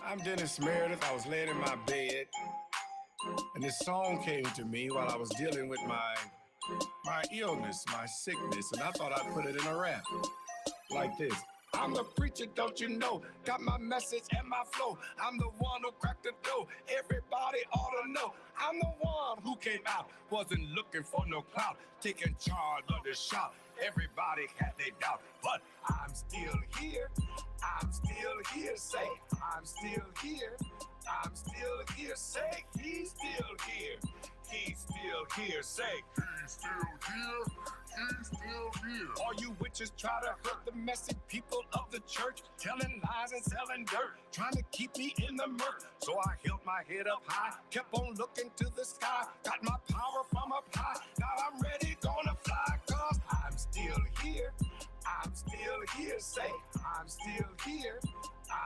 I'm Dennis Meredith. I was laying in my bed, and this song came to me while I was dealing with my illness, my sickness, and I thought I'd put it in a rap like this. I'm the preacher, don't you know? Got my message and my flow. I'm the one who cracked the door. Everybody ought to know. I'm the one who came out, wasn't looking for no clout, taking charge of the shop. Everybody had their doubt, but I'm still here. I'm still here. Say, I'm still here. I'm still here. Say, he's still here. He's still here. Say, he's still here. He's still here. All you witches try to hurt the message people of the church, telling lies and selling dirt, trying to keep me in the murk. So I held my head up high, kept on looking to the sky, got my power from up high. Now I'm ready, gonna fly, cause I'm still here. I'm still here. Say, I'm still here.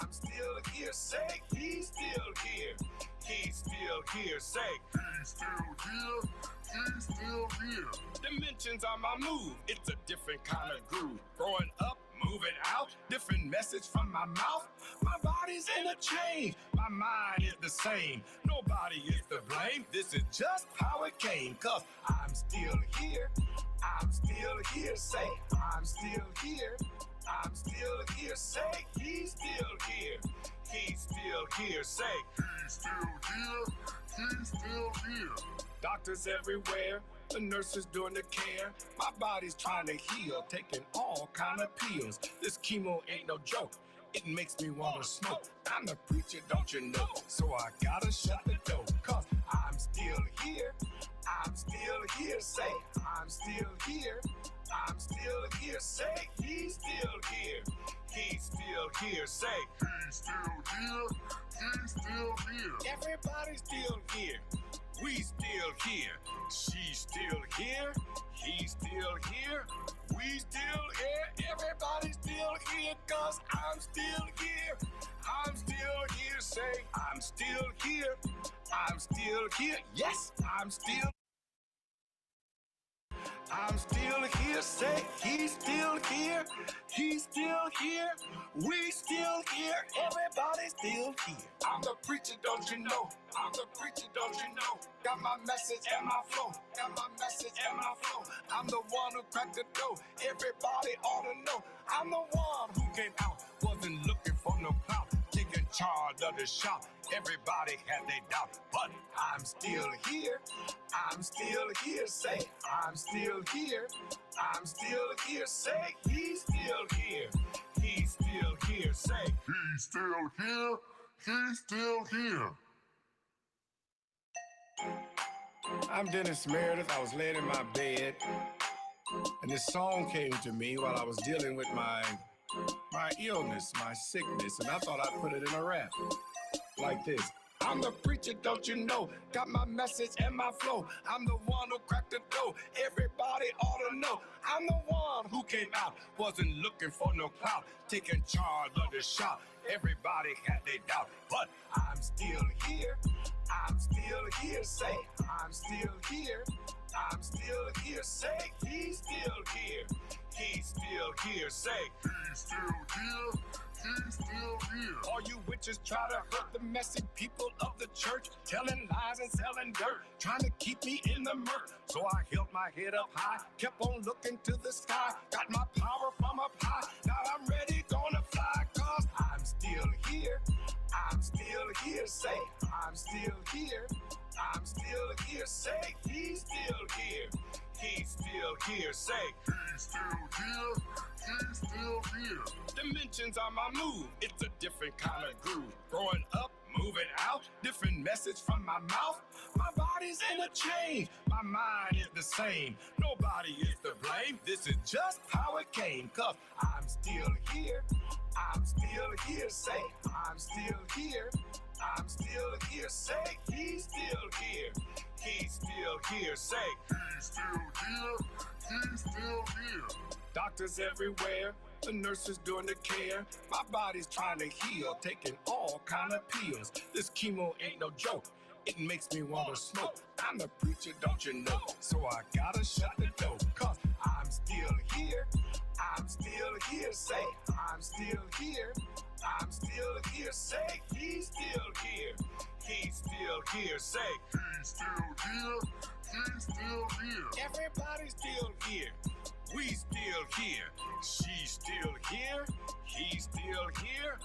I'm still here. Say, he's still here. He's still here. Say, he's still here. He's still here. Dimensions are my move. It's a different kind of groove. Growing up, moving out, different message from my mouth. My body's in a change. My mind is the same. Nobody is to blame. This is just how it came. Cause I'm still here. I'm still here. Say, I'm still here. I'm still here. Say, he's still here. He's still here. Say, he's still here. He's still here. Doctors everywhere, the nurses doing the care. My body's trying to heal, taking all kind of pills. This chemo ain't no joke. It makes me want to smoke. I'm the preacher, don't you know? So I gotta shut the door, cause I'm still here. I'm still here. Say, I'm still here. I'm still here. Say, he's still here. He's still here. Say, he's still here. He's still here. Everybody's still here. We still here. She's still here. He's still here. We still here. Everybody's still here. Cause I'm still here. I'm still here. Say, I'm still here. I'm still here. Yes, I'm still here. Say, he's still here. He's still here. We still here. Everybody's still here. I'm the preacher, don't you know? I'm the preacher, don't you know? Got my message and my flow. Got my message and my flow. I'm the one who cracked the door. Everybody ought to know. I'm the one who came out, wasn't looking for no clout, taking charge of the shop. Everybody had their doubt, but I'm still here. I'm still here. Say, I'm still here. I'm still here. Say, he's still here. He's still here. Say, he's still here. He's still here. I'm Dennis Meredith. I was laying in my bed, and this song came to me while I was dealing with my illness, my sickness, and I thought I'd put it in a rap like this. I'm the preacher, don't you know? Got my message and my flow. I'm the one who cracked the door. Everybody ought to know. I'm the one who came out, wasn't looking for no clout, taking charge of the shop. Everybody had their doubt, but I'm still here. I'm still here. Say, I'm still here. I'm still here. Say, he's still here. He's still here. Say, he's still here. He's still here. All you witches try to hurt the message people of the church, telling lies and selling dirt, trying to keep me in the murk. So I held my head up high, kept on looking to the sky, got my power from up high. Now I'm ready, gonna fly, cause I'm still here. I'm still here. Say, I'm still here. I'm still here. Say, he's still here. He's still here. Say, he's still here. He's still here. Dimensions are my move. It's a different kind of groove. Growing up, moving out, different message from my mouth. My body's in a change. My mind is the same. Nobody is to blame. This is just how it came. Cause I'm still here. I'm still here. Say, I'm still here. I'm still here. Say, he's still here. He's still here. Say, he's still here. He's still here. Doctors everywhere, the nurses doing the care. My body's trying to heal, taking all kind of pills. This chemo ain't no joke. It makes me want to smoke. I'm the preacher, don't you know? So I gotta shut the door, cause I'm still here. I'm still here. Say, I'm still here. I'm still here. Say, he's still here. We still here. She's still here. He's still here.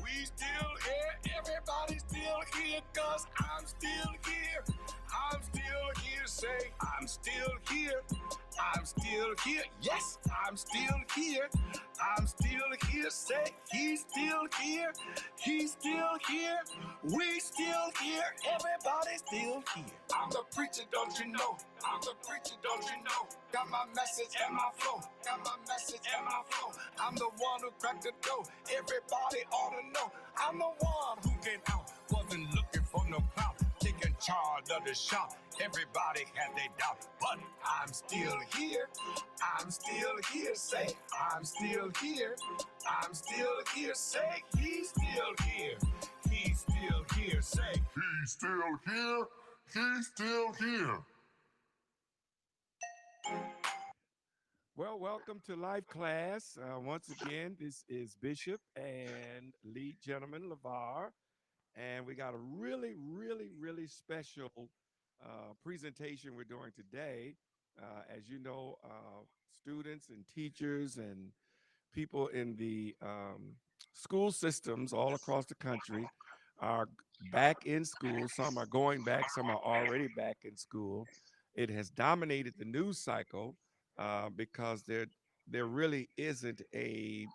We still here. Everybody's still here, cause I'm still here. I'm still here. Say, I'm still here. I'm still here. Yes, I'm still here. I'm still here. Say, he's still here. He's still here. We still here. Everybody's still here. I'm the preacher, don't you know? I'm the preacher, don't you know? Got my message and my flow. Got my message and my flow. I'm the one who cracked the door. Everybody ought to know. I'm the one who came out. Wasn't looking for no clout. Taking charge of the shop. Everybody had their doubt. But I'm still here. I'm still here. Say, I'm still here. I'm still here. Say, he's still here. He's still here. Say, he's still here. He's still here. Well, welcome to Life Class. Once again, this is Bishop and lead gentleman LeVar, and we got a really special presentation we're doing today. As you know, students and teachers and people in the school systems all across the country are back in school. Some are going back, some are already back in school. It has dominated the news cycle because there really isn't a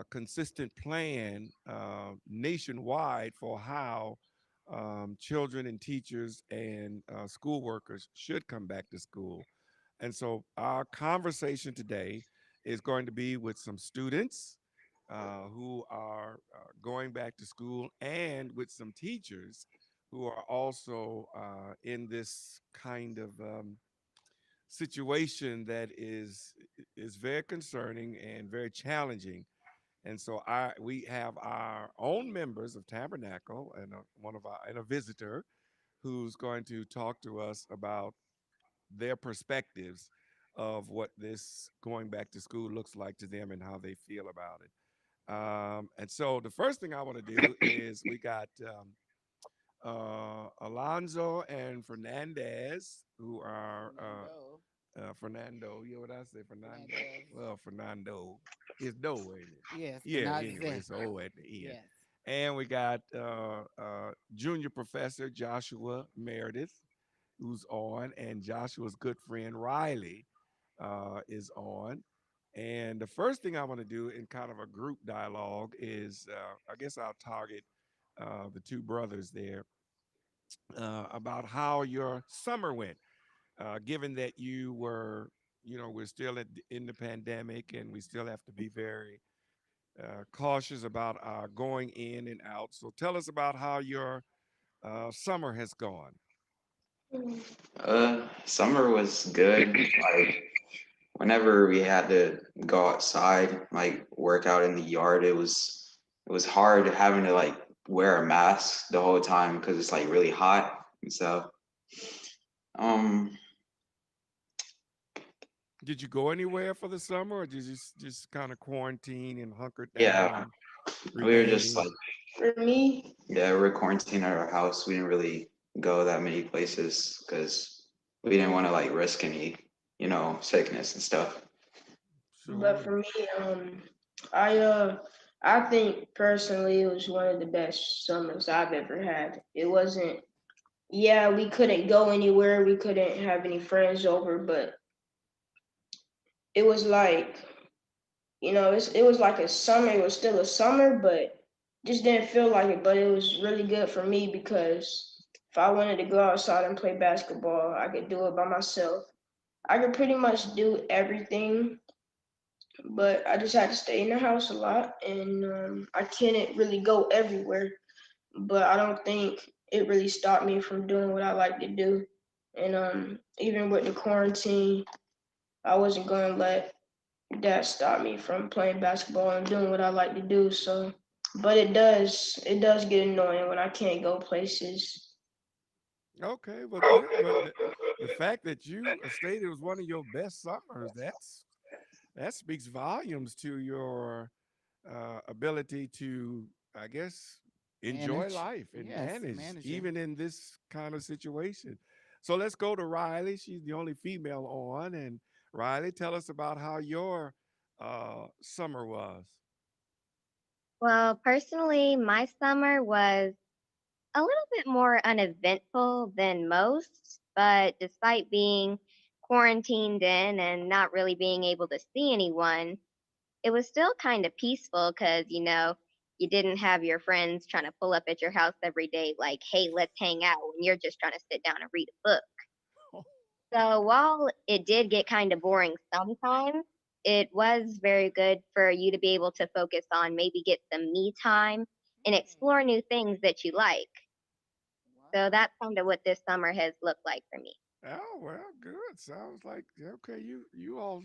consistent plan nationwide for how children and teachers and school workers should come back to school. And so our conversation today is going to be with some students who are going back to school and with some teachers who are also in this kind of situation that is very concerning and very challenging. And so we have our own members of Tabernacle and a visitor who's going to talk to us about their perspectives of what this going back to school looks like to them and how they feel about it. And so the first thing I want to do is we got Alonzo and Fernandez, who are Fernando. You know what I say, Fernando? Fernandez. Well, Fernando is no, ain't it? Yes, Yeah. Anyway, Fernandez. it's O at the end. Yes. And we got junior professor Joshua Meredith, who's on, and Joshua's good friend Riley is on. And the first thing I want to do in kind of a group dialogue is, I guess I'll target the two brothers there about how your summer went, given that you were, we're still in the pandemic and we still have to be very cautious about going in and out. So tell us about how your summer has gone. Summer was good. Like whenever we had to go outside, like work out in the yard, it was hard having to like wear a mask the whole time because it's like really hot. And so, um, Did you go anywhere for the summer, or did you just kind of quarantine and hunkered down yeah, and we were remain just in? like, for me, yeah, we were quarantined at our house. We didn't really go that many places because we didn't want to like risk any, sickness and stuff. But Sure. for me, I uh, I think personally it was one of the best summers I've ever had. It wasn't. Yeah, we couldn't go anywhere. We couldn't have any friends over, but it was like it was like a summer. It was still a summer, but just didn't feel like it. But it was really good for me because if I wanted to go outside and play basketball, I could do it by myself. I could pretty much do everything, but I just had to stay in the house a lot, and I couldn't really go everywhere. But I don't think it really stopped me from doing what I like to do. And even with the quarantine, I wasn't going to let that stop me from playing basketball and doing what I like to do. So, but it does get annoying when I can't go places. Okay, well, good. But the fact that you stated it was one of your best summers, that speaks volumes to your ability to, I guess, enjoy Manage. life and Yes, manage managing. even in this kind of situation. So let's go to Riley. She's the only female on, and Riley, tell us about how your summer was. Well, personally, my summer was a little bit more uneventful than most, but despite being quarantined in and not really being able to see anyone, it was still kind of peaceful because, you didn't have your friends trying to pull up at your house every day, like, hey, let's hang out when you're just trying to sit down and read a book. So while it did get kind of boring sometimes, it was very good for you to be able to focus on maybe get some me time and explore new things that you like. So Wow. that's kind of what this summer has looked like for me. Oh well, good. Sounds like okay. You all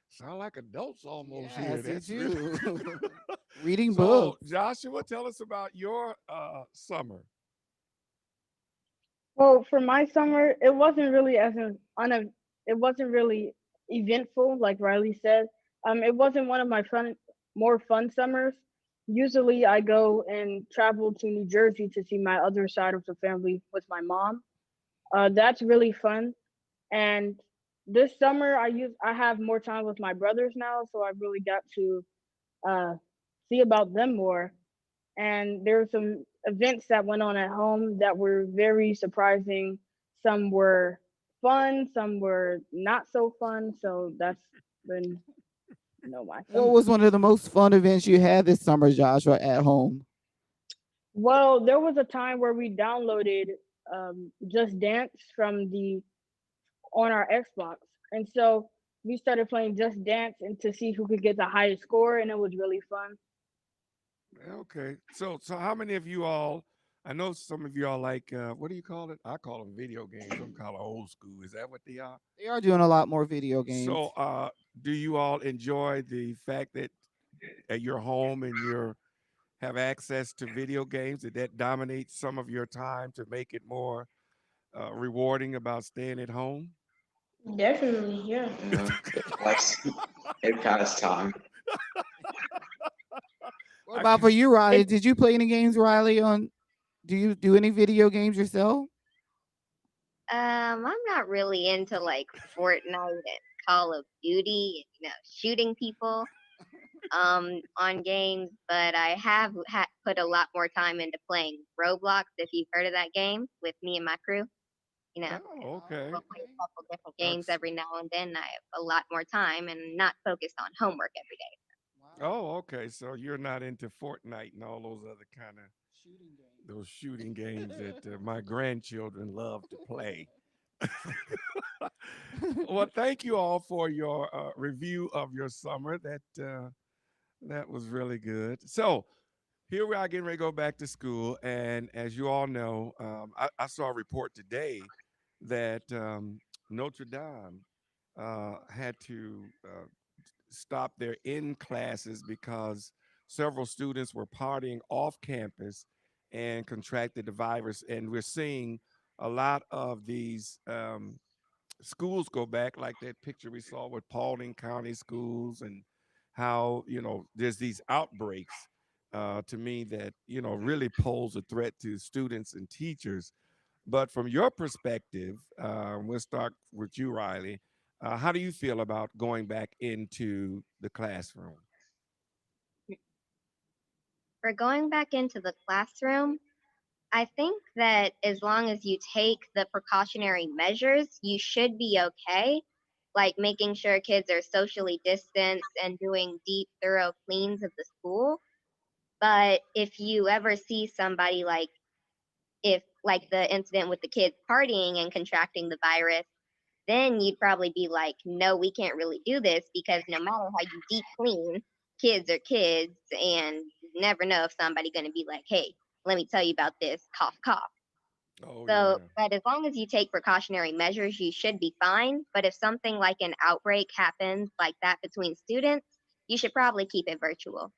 sound like adults almost here. Yes, they That's really do. Reading so. books. Joshua, tell us about your summer. Well, for my summer, it wasn't really it wasn't really eventful, like Riley said. It wasn't one of my more fun summers. Usually, I go and travel to New Jersey to see my other side of the family with my mom. That's really fun. And this summer, I have more time with my brothers now, so I really got to uh, see about them more. And there were some events that went on at home that were very surprising. Some were fun, some were not so fun. So that's been, my What summer. was one of the most fun events you had this summer, Joshua, at home? Well, there was a time where we downloaded Just Dance from the on our Xbox, and so we started playing Just Dance and to see who could get the highest score, and it was really fun. Okay. So how many of you all? I know some of you all like what do you call it? I call them video games. I'm calling old school. Is that what they are? They are doing a lot more video So games. do you all enjoy the fact that at your home and you have access to video games? Did that dominate some of your time to make it more rewarding about staying at home? Definitely, yeah. Yeah, it passed time. What I about can. for you, Riley? It Did you play any games, Riley? Do you do any video games yourself? I'm not really into like Fortnite and Call of Duty and shooting people on games, but I have put a lot more time into playing Roblox. If you've heard of that game, with me and my crew, you know, Oh, Oh, okay. we'll play okay. a couple different games That's every now and then. I have a lot more time and not focused on homework every day. Wow. oh, okay. So you're not into Fortnite and all those other kind of Shooting games. those shooting games that my grandchildren love to play. Well, thank you all for your review of your summer. That was really good. So here we are getting ready to go back to school, and as you all know, I saw a report today that Notre Dame had to stop their in classes because several students were partying off campus and contracted the virus, and we're seeing a lot of these schools go back, like that picture we saw with Paulding County schools, and how there's these outbreaks. To me, that really pose a threat to students and teachers. But from your perspective, we'll start with you, Riley. How do you feel about going back into the classroom? For going back into the classroom, I think that as long as you take the precautionary measures, you should be okay. Like making sure kids are socially distanced and doing deep, thorough cleans of the school. But if you ever see somebody if like the incident with the kids partying and contracting the virus, then you'd probably be like, no, we can't really do this because no matter how you deep clean, kids are kids, and you never know if somebody going to be like, hey, let me tell you about this, cough, cough. Oh So, yeah. but as long as you take precautionary measures, you should be fine. But if something like an outbreak happens like that between students, you should probably keep it virtual.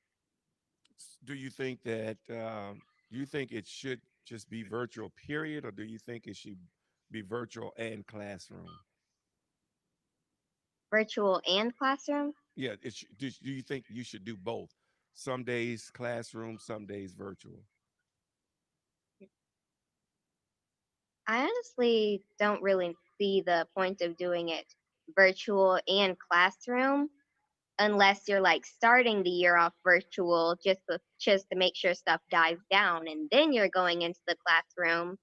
Do you think that do you think it should just be virtual period, or do you think it should be virtual and classroom? Virtual and classroom? Yeah, do you think you should do both? Some days classroom, some days virtual. I honestly don't really see the point of doing it virtual and classroom, unless you're like starting the year off virtual just to make sure stuff dies down and then you're going into the classroom.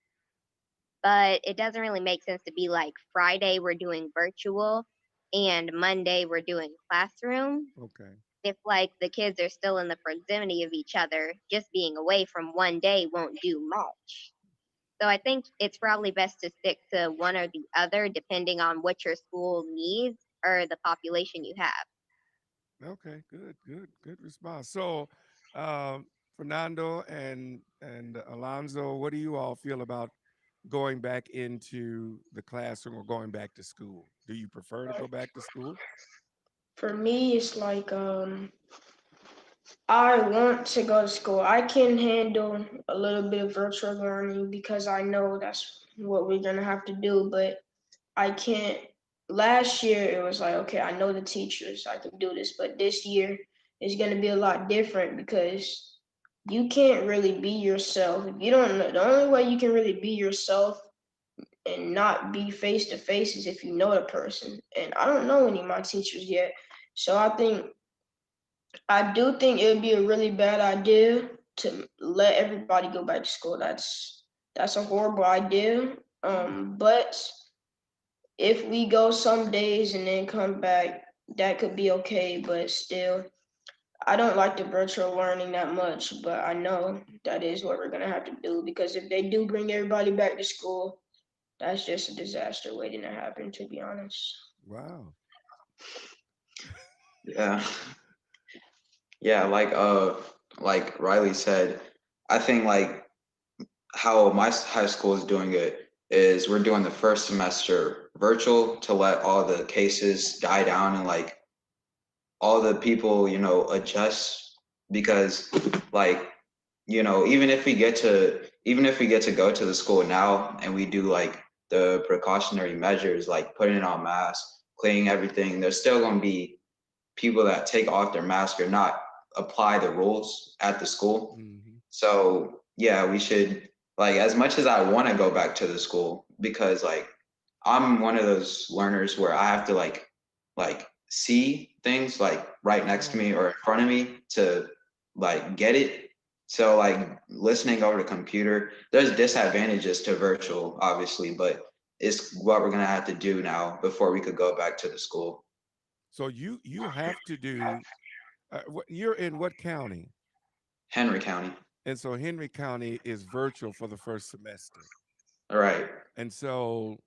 But it doesn't really make sense to be like Friday we're doing virtual and Monday we're doing classroom. Okay. If like the kids are still in the proximity of each other, just being away from one day won't do much. So I think it's probably best to stick to one or the other depending on what your school needs or the population you have. Okay. Good response. So, Fernando and Alonzo, what do you all feel about going back into the classroom or going back to school? Do you prefer to go back to school? For me, it's like I want to go to school. I can handle a little bit of virtual learning because I know that's what we're gonna have to do, but I can't. Last year, it was like, okay, I know the teachers, I can do this, but this year is gonna be a lot different because you can't really be yourself. If you don't know, the only way you can really be yourself and not be face to face is if you know the person. And I don't know any of my teachers yet. So I do think it would be a really bad idea to let everybody go back to school. That's a horrible idea. But if we go some days and then come back, that could be okay. But still, I don't like the virtual learning that much. But I know that is what we're gonna have to do because if they do bring everybody back to school, that's just a disaster waiting to happen. To be honest. Wow. Yeah. Yeah, like Riley said, I think like how my high school is doing it is we're doing the first semester virtual to let all the cases die down and like all the people, adjust because like, even if we get to go to the school now and we do like the precautionary measures like putting on masks, cleaning everything, there's still going to be people that take off their mask or not apply the rules at the school. Hmm. So yeah, we should like as much as I want to go back to the school because like I'm one of those learners where I have to like see things like right next to Oh, me or in front of me to like get it. So like listening over the computer, there's disadvantages to virtual, obviously, but it's what we're gonna have to do now before we could go back to the school. so you have to do. You're in what county? Henry County. And so Henry County is virtual for the first semester. All right. And so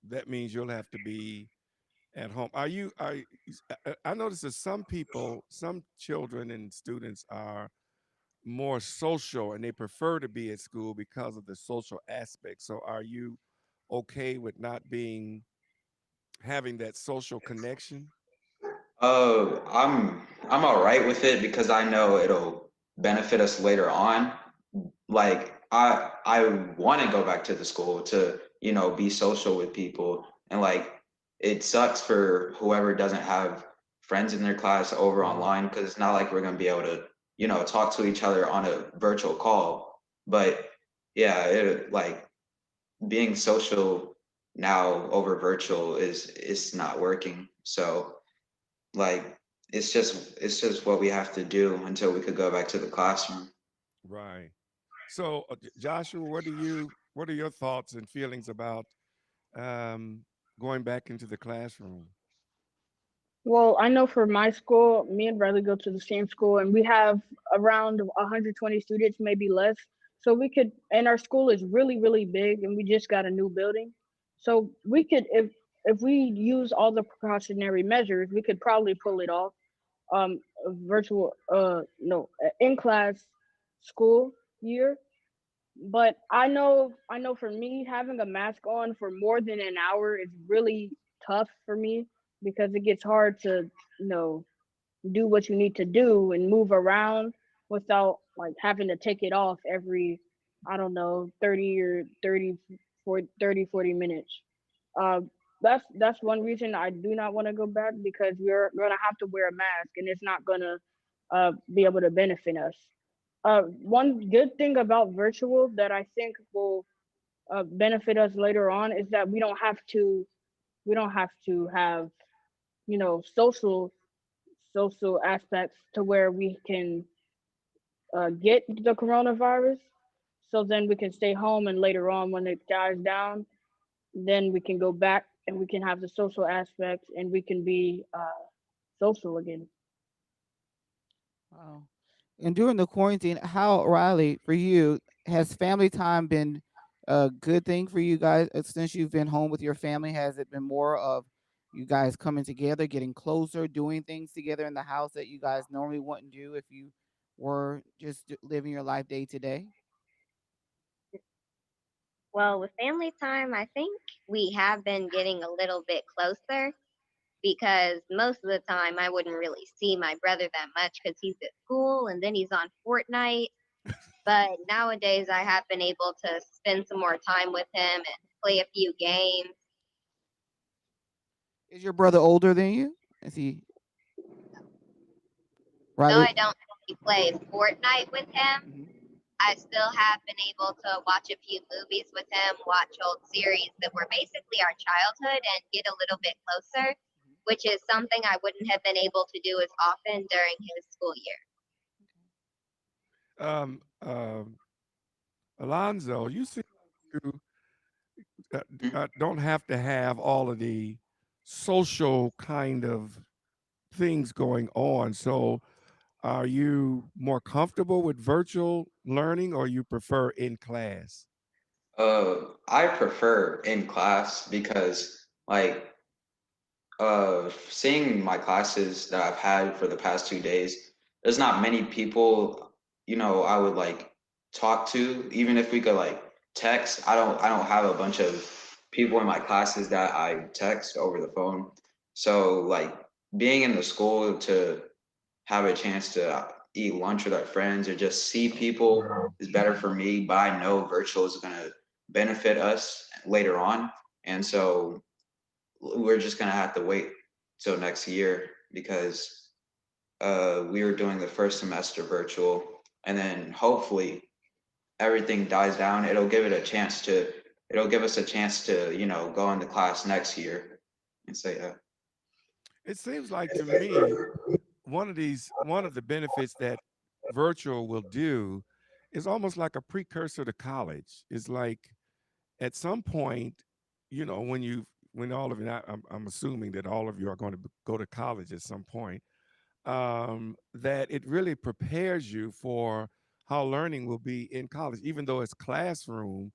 that means you'll have to be at home. I notice that some people, some children and students are more social and they prefer to be at school because of the social aspect. So are you okay with not being having that social connection? I'm all right with it because I know it'll benefit us later on. Like I want to go back to the school to, be social with people and like it sucks for whoever doesn't have friends in their class over Hmm. online because it's not like we're gonna be able to, talk to each other on a virtual call. But yeah, it like being social now over virtual is not working. So like it's just what we have to do until we could go back to the classroom. Right. So, Joshua, what are your thoughts and feelings about um, going back into the classroom? Well, I know for my school, me and Riley go to the same school, and we have around 120 students, maybe less. So we could, and our school is really, really big, and we just got a new building. So we could, if we use all the precautionary measures, we could probably pull it off. A virtual, no, in class school year. But I know for me, having a mask on for more than an hour is really tough for me because it gets hard to, you know, do what you need to do and move around without like having to take it off every, I don't know, 30 or 30 for 30 40 minutes. Uh, that's one reason I do not want to go back because we're gonna have to wear a mask and it's not gonna be able to benefit us. One good thing about virtual that I think will benefit us later on is that we don't have to have social aspects to where we can get the coronavirus. So then we can stay home, and later on, when it dies down, then we can go back and we can have the social aspects, and we can be social again. Wow. And during the quarantine, how, Riley, for you, has family time been a good thing for you guys since you've been home with your family? Has it been more of you guys coming together, getting closer, doing things together in the house that you guys normally wouldn't do if you were just living your life day to day? Well, with family time, I think we have been getting a little bit closer because most of the time I wouldn't really see my brother that much because he's at school and then he's on Fortnite. But nowadays I have been able to spend some more time with him and play a few games. Is your brother older than you? Is he Though Riley? I don't really play Fortnite with him, Mhm. I still have been able to watch a few movies with him, watch old series that were basically our childhood, and get a little bit closer, which is something I wouldn't have been able to do as often during his school year. Um, um, Alonzo, you seem to don't have to have all of the social kind of things going on. So, are you more comfortable with virtual learning or you prefer in class? I prefer in class because like seeing my classes that I've had for the past 2 days, there's not many people, I would like talk to, even if we could like text. I don't have a bunch of people in my classes that I text over the phone. So like being in the school to have a chance to eat lunch with our friends or just see people is better for me, but I know virtual is gonna benefit us later on. And so we're just gonna have to wait till next year because we were doing the first semester virtual, and then hopefully everything dies down. It'll give us a chance to go into class next year and say It seems like to me one of the benefits that virtual will do is almost like a precursor to college. It's like at some point, when all of you, I'm assuming that all of you are going to go to college at some point, that it really prepares you for how learning will be in college, even though it's classroom.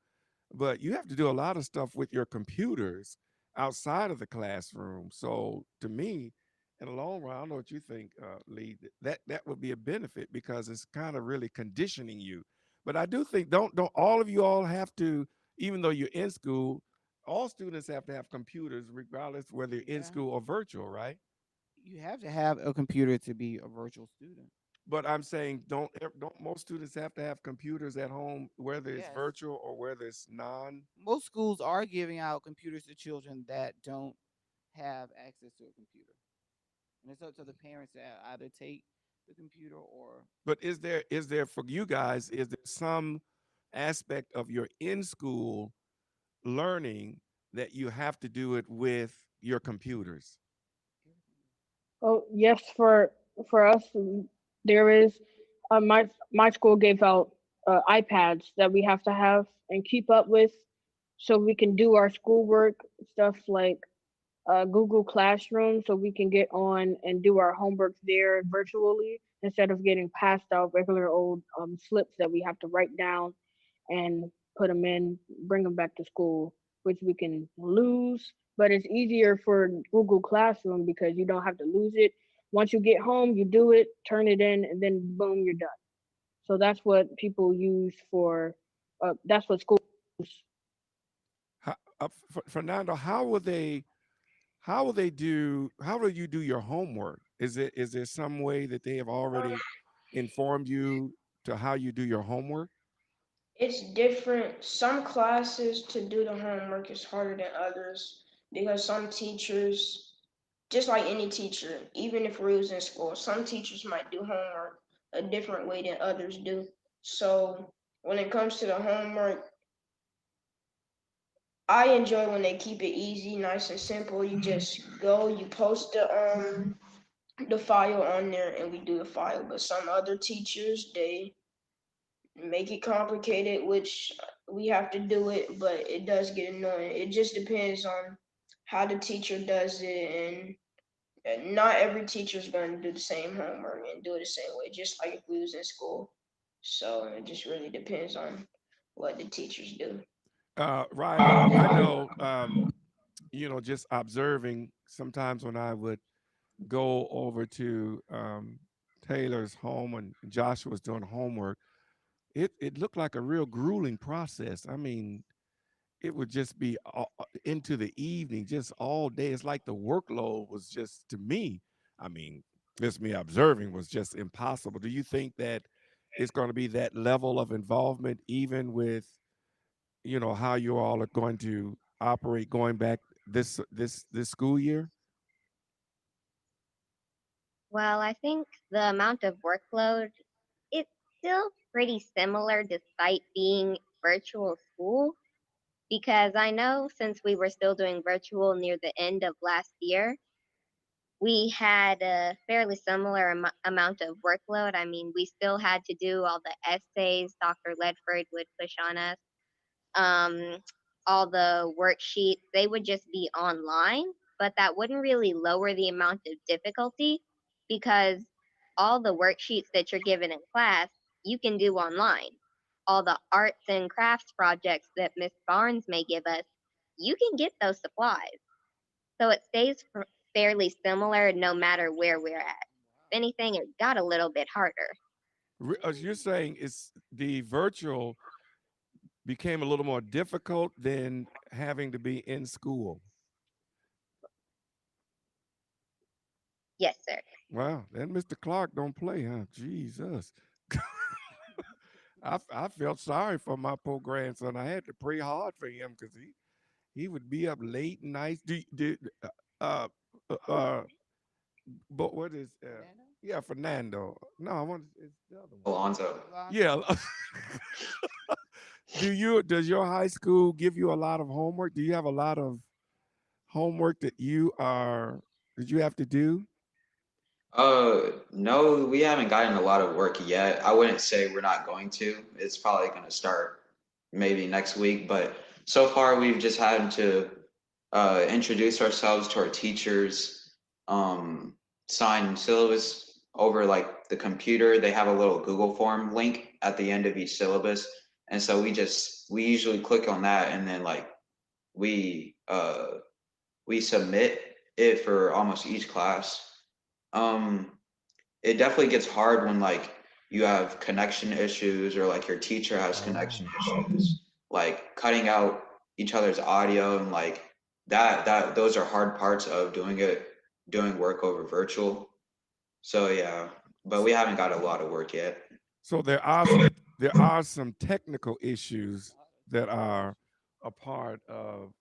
But you have to do a lot of stuff with your computers outside of the classroom. So to me, in the long run, I don't know what you think, Lee. That would be a benefit because it's kind of really conditioning you. But I do think don't all of you all have to, even though you're in school, all students have to have computers, regardless whether you're in Yeah. school or virtual, right? You have to have a computer to be a virtual student. But I'm saying, don't most students have to have computers at home, whether it's Yes. virtual or whether it's non? Most schools are giving out computers to children that don't have access to a computer. And it's up to the parents to either take the computer or But is there for you guys, is there some aspect of your in school learning that you have to do it with your computers? Oh yes, for us, there is. My school gave out iPads that we have to have and keep up with, so we can do our schoolwork stuff like Google Classroom, so we can get on and do our homework there virtually instead of getting passed out regular old slips that we have to write down and put them in, bring them back to school, which we can lose. But it's easier for Google Classroom because you don't have to lose it. Once you get home, you do it, turn it in, and then boom, you're done. So that's what people use for. That's what school. Fernando, how will you do your homework? Is there some way that they have already informed you to how you do your homework? It's different. Some classes to do the homework is harder than others because some teachers, just like any teacher, even if we was in school, some teachers might do homework a different way than others do. So when it comes to the homework, I enjoy when they keep it easy, nice and simple. You just go, you post the file on there, and we do the file. But some other teachers, they make it complicated, which we have to do it, but it does get annoying. It just depends on how the teacher does it, and not every teacher is going to do the same homework and do it the same way, just like if we was in school. So it just really depends on what the teachers do. Riley, I know, just observing sometimes when I would go over to Taylor's home and Joshua was doing homework, it looked like a real grueling process. I mean, it would just be into the evening, just all day. It's like the workload was just, to me, I mean, this me observing was just impossible. Do you think that it's going to be that level of involvement, even with, how you all are going to operate going back this school year? Well, I think the amount of workload, it's still pretty similar despite being virtual school, because I know since we were still doing virtual near the end of last year, we had a fairly similar amount of workload. I mean, we still had to do all the essays Dr. Ledford would push on us. Um, all the worksheets, they would just be online, but that wouldn't really lower the amount of difficulty because all the worksheets that you're given in class, you can do online. All the arts and crafts projects that Miss Barnes may give us, you can get those supplies. So it stays fairly similar no matter where we're at. If anything, it got a little bit harder. As you're saying, it's the virtual became a little more difficult than having to be in school. Yes, sir. Wow, that Mr. Clark don't play, huh? Jesus. I felt sorry for my poor grandson. I had to pray hard for him because he would be up late nights. Uh uh, uh but what is Fernando? yeah, Fernando. No, I want it's the other one. Alonzo. Yeah. Does your high school give you a lot of homework? Do you have a lot of homework that you have to do? No, we haven't gotten a lot of work yet. I wouldn't say we're not going to. It's probably going to start maybe next week, but so far we've just had to introduce ourselves to our teachers, sign syllabus over like the computer. They have a little Google form link at the end of each syllabus, and so we usually click on that, and then like we uh we submit it for almost each class. Um, it definitely gets hard when like you have connection issues or like your teacher has connection Oh. issues, like cutting out each other's audio and like that those are hard parts of doing work over virtual. So yeah, but we haven't got a lot of work yet. So there are some technical issues that are a part of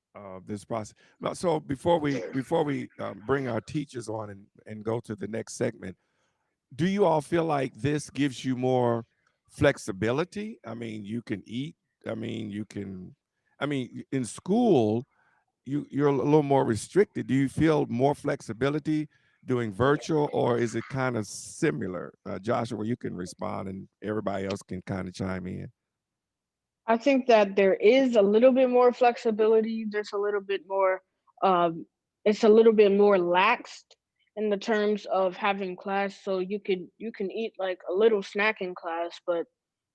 this process. Now, so before we bring our teachers on and go to the next segment, do you all feel like this gives you more flexibility? I mean, you can eat. I mean, you can. I mean, in school, you're a little more restricted. Do you feel more flexibility doing virtual, or is it kind of similar? Joshua, you can respond, and everybody else can kind of chime in. I think that there is a little bit more flexibility. There's a little bit more, um, it's a little bit more laxed in the terms of having class. So you can eat like a little snack in class, but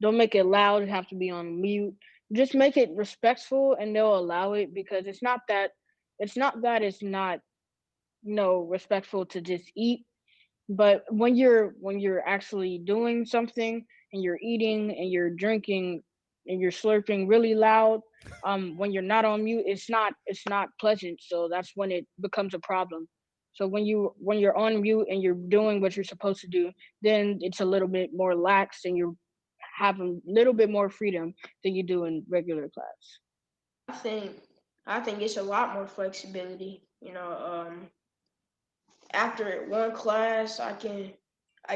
don't make it loud. You have to be on mute. Just make it respectful, and they'll allow it because it's not that it's not respectful to just eat, but when you're actually doing something and you're eating and you're drinking and you're slurping really loud, when you're not on mute, it's not pleasant. So that's when it becomes a problem. So when you're on mute and you're doing what you're supposed to do, then it's a little bit more lax and you're having a little bit more freedom than you do in regular class. I think I think it's a lot more flexibility. After one class, I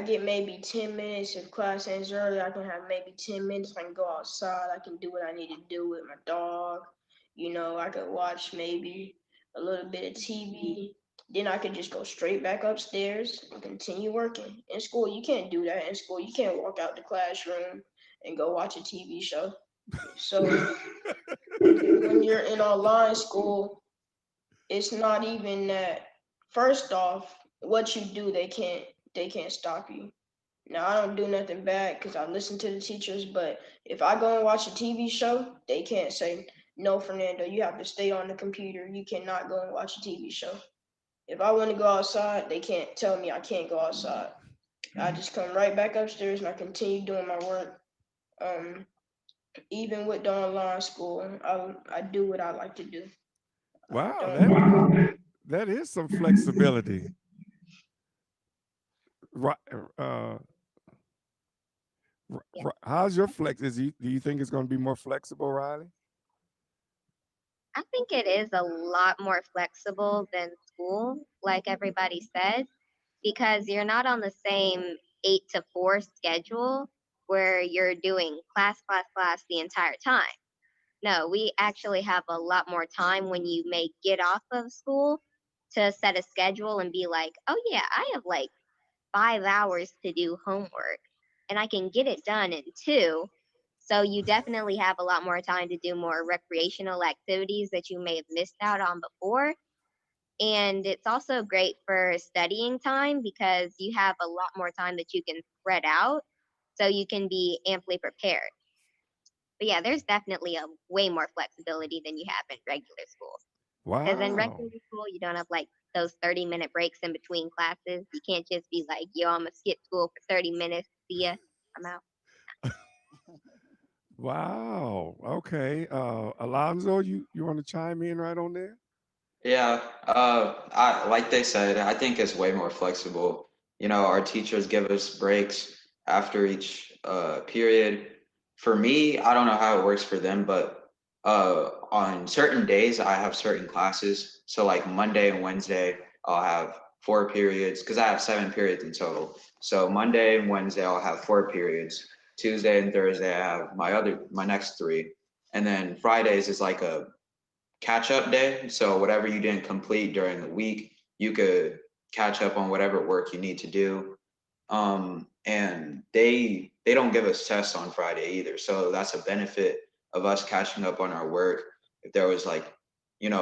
get maybe 10 minutes. If class ends early, I can have maybe 10 minutes. I can go outside. I can do what I need to do with my dog. I could watch maybe a little bit of TV. Then I could just go straight back upstairs and continue working. In school, you can't do that. In school, you can't walk out the classroom and go watch a TV show. So when you're in online school, it's not even that. First off, what you do, they can't stop you. Now I don't do nothing bad because I listen to the teachers, but if I go and watch a TV show, they can't say, no, Fernando, you have to stay on the computer. You cannot go and watch a TV show. If I want to go outside, they can't tell me I can't go outside. I just come right back upstairs and I continue doing my work. Um, Even with the online school, I do what I like to do. I Wow, don't. that is some flexibility. Right. Yeah. How's your flex? Do you think it's going to be more flexible, Riley? I think it is a lot more flexible than school, like everybody said, because you're not on the same 8 to 4 schedule where you're doing class, class, class the entire time. No, we actually have a lot more time when you may get off of school to set a schedule and be like, oh, yeah, I have like 5 hours to do homework and I can get it done in two. So you definitely have a lot more time to do more recreational activities that you may have missed out on before. And it's also great for studying time because you have a lot more time that you can spread out so you can be amply prepared. But yeah, there's definitely a way more flexibility than you have in regular school. Because in Wow. regular school, you don't have like those 30-minute breaks in between classes. You can't just be like, yo, I'm going to skip school for 30 minutes. See ya. I'm out. Wow. Okay. Alonzo, you want to chime in right on there? Yeah, I like they said, I think it's way more flexible. Our teachers give us breaks after each period. For me, I don't know how it works for them, but on certain days I have certain classes. So like Monday and Wednesday, I'll have 4 periods because I have 7 periods in total. So Monday and Wednesday I'll have 4 periods. Tuesday and Thursday I have my next three. And then Fridays is like a catch up day. So whatever you didn't complete during the week, you could catch up on whatever work you need to do. And they don't give us tests on Friday either. So that's a benefit of us catching up on our work. If there was like,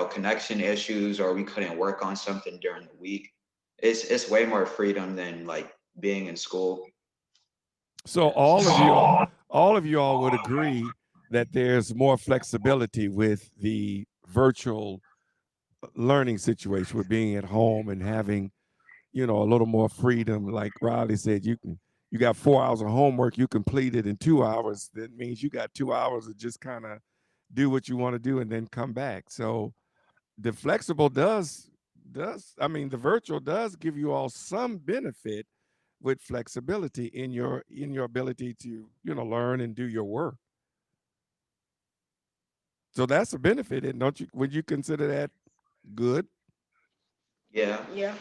connection issues or we couldn't work on something during the week, it's way more freedom than like being in school. So all of you all would agree that there's more flexibility with the virtual learning situation with being at home and having, a little more freedom. Like Riley said, you got 4 hours of homework, you complete it in 2 hours. That means you got 2 hours to just kind of do what you want to do and then come back. So the flexible the virtual does give you all some benefit with flexibility in your ability to learn and do your work. So that's a benefit, and don't you? Would you consider that good? Yeah. Yeah.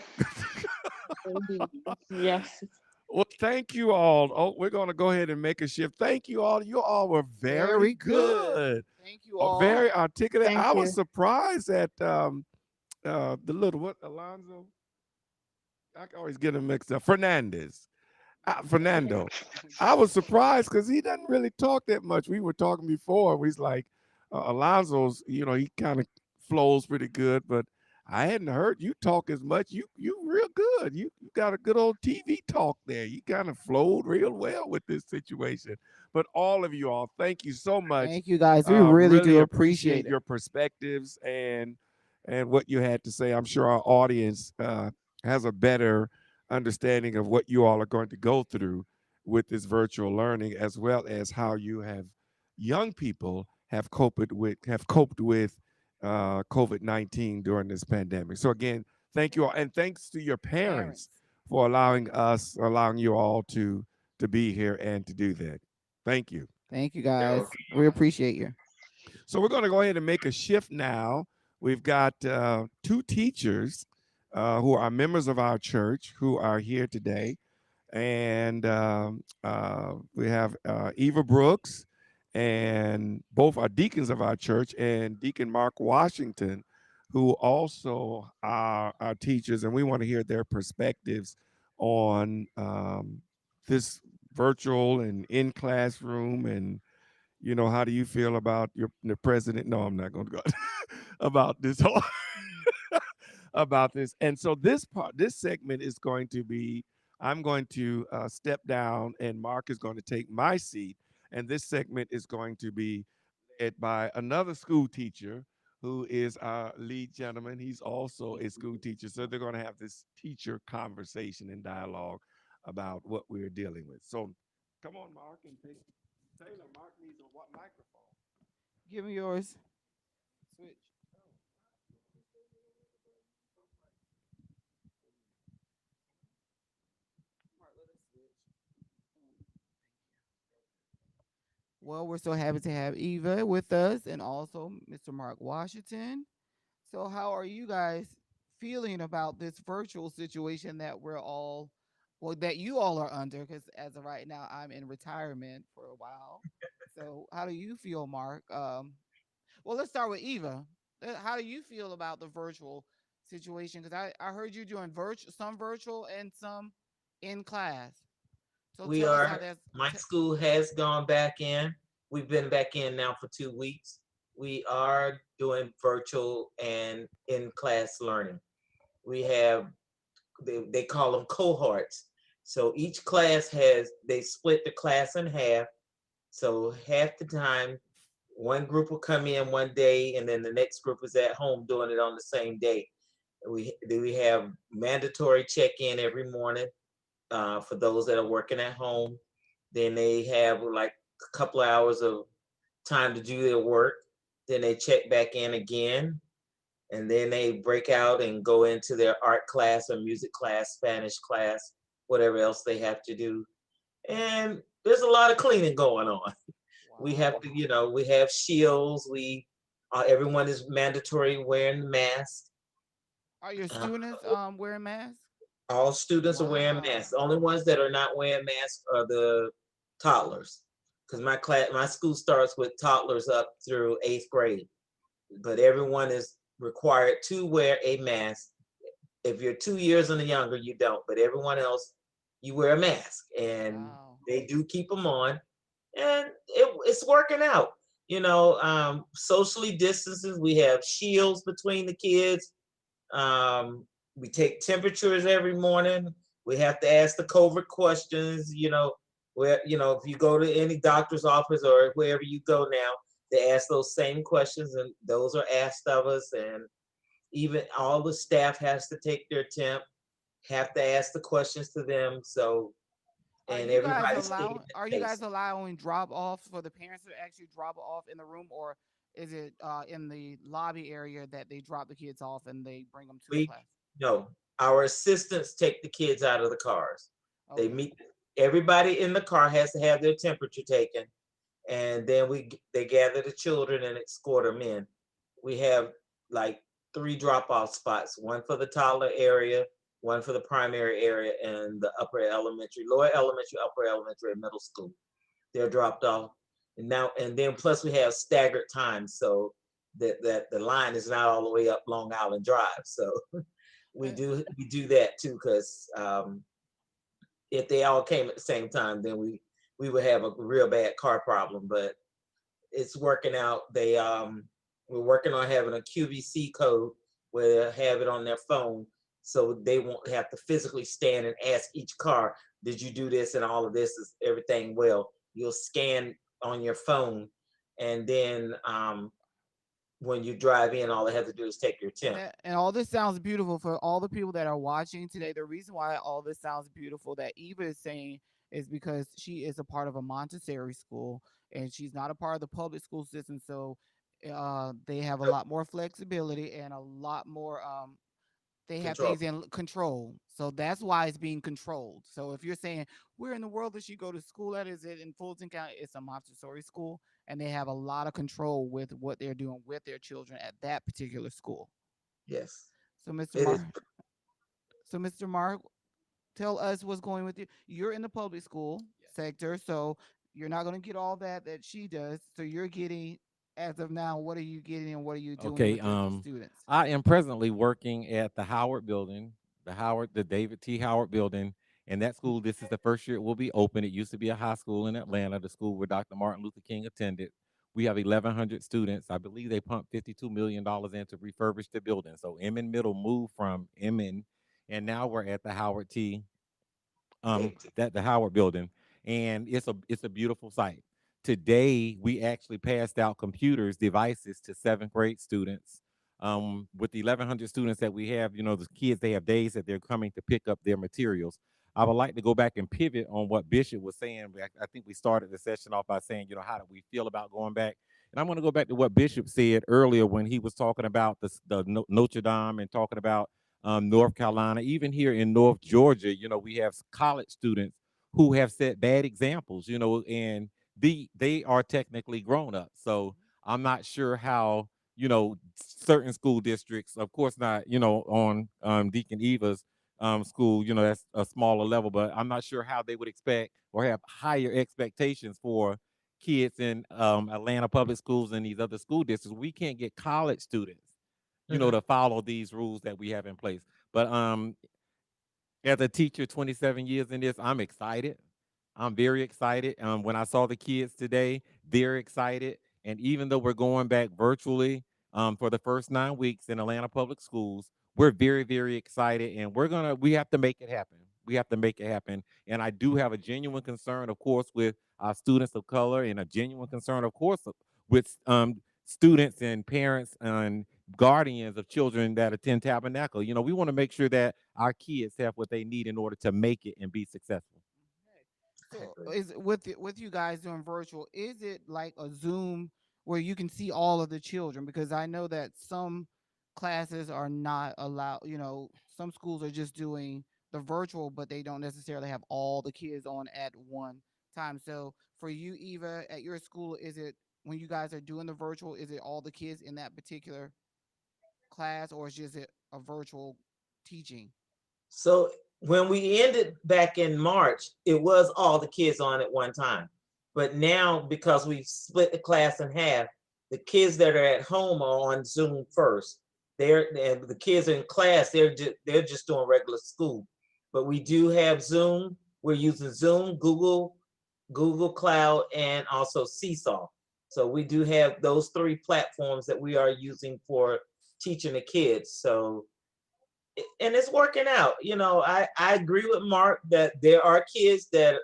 Indeed. Yes. Well, thank you all. Oh, we're going to go ahead and make a shift. Thank you all. You all were very Very good. good. Thank you all. Very articulate. Thank I was you. surprised at the little what Alonzo. I can always get him mixed up. Fernando. I was surprised because he doesn't really talk that much. We were talking before. He's like Alonzo's. He kind of flows pretty good, but I hadn't heard you talk as much. You real good. You got a good old TV talk there. You kind of flowed real well with this situation. But all of you all, thank you so much. Thank you guys. We really do appreciate it. your perspectives and what you had to say. I'm sure our audience has a better understanding of what you all are going to go through with this virtual learning, as well as how you have young people have coped with COVID-19 during this pandemic. So again, thank you all, and thanks to your parents for allowing you all to be here and to do that. Thank you. Thank you guys. We appreciate you. So we're going to go ahead and make a shift now. We've got two teachers who are members of our church who are here today. And we have Eva Brooks and both are deacons of our church, and Deacon Mark Washington, who also are our teachers, and we want to hear their perspectives on this virtual and in classroom, and how do you feel about the president? No, I'm not going to go about this whole about this. And so this segment is going to be, I'm going to step down, and Mark is going to take my seat. And this segment is going to be led by another school teacher who is our lead gentleman. He's also a school teacher. So they're going to have this teacher conversation and dialogue about what we're dealing with. So come on, Mark, and take Taylor. Mark needs a what microphone? Give me yours. Switch. Mark, let us switch. Well, we're so happy to have Eva with us and also Mr. Mark Washington. So, how are you guys feeling about this virtual situation that that you all are under? Because as of right now, I'm in retirement for a while. So, how do you feel, Mark? Well, let's start with Eva. How do you feel about the virtual situation? Because I heard you doing some virtual and some in class. So We tell us how are, that's. my school has gone back in. We've been back in now for 2 weeks. We are doing virtual and in-class learning. We have, they call them cohorts. So each class they split the class in half. So half the time, one group will come in one day and then the next group is at home doing it on the same day. We have mandatory check-in every morning for those that are working at home. Then they have like a couple of hours of time to do their work. Then they check back in again. And then they break out and go into their art class or music class, Spanish class, whatever else they have to do. And there's a lot of cleaning going on. We have to, we have shields. Everyone is mandatory wearing masks. Are your Uh, students wearing masks? all students are wearing Wow. masks. The only ones that are not wearing masks are the toddlers, because my school starts with toddlers up through 8th grade, but everyone is required to wear a mask. If you're 2 years and younger, you don't, but everyone else, you wear a mask, and Wow. they do keep them on, and it's working out. Socially distances. We have shields between the kids. Um, we take temperatures every morning. We have to ask the COVID questions. Where if you go to any doctor's office or wherever you go now, they ask those same questions, and those are asked of us. And even all the staff has to take their temp, have to ask the questions to them. So, Are and you guys everybody's staying allowing in are you guys place. allowing drop offs for the parents to actually drop off in the room, or is it in the lobby area that they drop the kids off and they bring them to the We class? No, our assistants take the kids out of the cars. They Okay. meet Everybody in the car has to have their temperature taken, and then they gather the children and escort them in. We have like 3 drop-off spots: one for the toddler area, one for the primary area, and the lower elementary, upper elementary, and middle school. They're dropped off, and then plus we have staggered times, so that the line is not all the way up Long Island Drive. So Uh, we do that too, because if they all came at the same time, then we would have a real bad car problem. But it's working out. We're working on having a QVC code where they'll have it on their phone, so they won't have to physically stand and ask each car, "Did you do this?" and all of this, is everything well. You'll scan on your phone, and then when you drive in, all they have to do is take your temp. and all this sounds beautiful for all the people that are watching today. The reason why all this sounds beautiful that Eva is saying is because she is a part of a Montessori school and she's not a part of the public school system. So they have a So, lot more flexibility and a lot more they have control. things in control. So that's why it's being controlled. So if you're saying where in the world does she go to school at? Is it in Fulton County? It's a Montessori school, and they have a lot of control with what they're doing with their children at that particular school. Yes, So Mr. it is. Mark, so Mr. Mark, tell us what's going with you. You're in the public school sector, so you're not going to get all that she does. So you're getting, as of now, what are you getting and what are you doing Okay, with the students? I am presently working at the Howard Building, the David T. Howard Building, and that school. This is the first year it will be open. It used to be a high school in Atlanta, the school where Dr. Martin Luther King attended. We have 1,100 students. I believe they pumped $52 million in to refurbish the building. So Emin Middle moved from Emin, and now we're at the Howard T. That the Howard Building, and it's a beautiful site. Today we actually passed out computers, devices to seventh grade students. With the 1,100 students that we have, the kids, they have days that they're coming to pick up their materials. I would like to go back and pivot on what Bishop was saying. I think we started the session off by saying, how do we feel about going back? And I'm going to go back to what Bishop said earlier when he was talking about Notre Dame and talking about North Carolina, even here in North Georgia, we have college students who have set bad examples, and they are technically grown up. So I'm not sure how, certain school districts, of course not, on Deacon Eva's school, that's a smaller level, but I'm not sure how they would expect or have higher expectations for kids in Atlanta public schools and these other school districts. We can't get college students to follow these rules that we have in place. But as a teacher, 27 years in this, I'm excited. I'm very excited. When I saw the kids today, they're excited. And even though we're going back virtually for the first 9 weeks in Atlanta Public Schools, we're very, very excited. And we have to make it happen. We have to make it happen. And I do have a genuine concern, of course, with our students of color, and a genuine concern, of course, with students and parents and guardians of children that attend Tabernacle. We want to make sure that our kids have what they need in order to make it and be successful. So is with you guys doing virtual, is it like a Zoom where you can see all of the children? Because I know that some classes are not allowed, some schools are just doing the virtual, but they don't necessarily have all the kids on at one time. So for you, Eva, at your school, is it when you guys are doing the virtual, is it all the kids in that particular class, or is just a virtual teaching? So when we ended back in March, it was all the kids on at one time. But now, because we've split the class in half, the kids that are at home are on Zoom first. The kids in class, they're just doing regular school. But we do have Zoom. We're using Zoom, Google Cloud, and also Seesaw. So we do have those three platforms that we are using for teaching the kids. So, and it's working out. I agree with Mark that there are kids that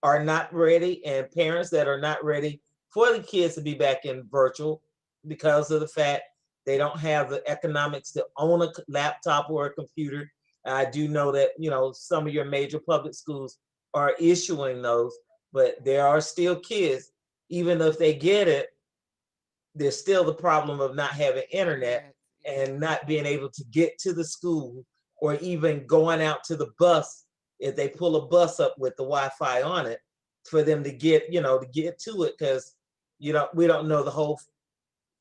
are not ready and parents that are not ready for the kids to be back in virtual because of the fact they don't have the economics to own a laptop or a computer. I do know that, some of your major public schools are issuing those, but there are still kids, even if they get it, there's still the problem of not having internet and not being able to get to the school, or even going out to the bus if they pull a bus up with the Wi-Fi on it for them to get, to get to it, because we don't know the whole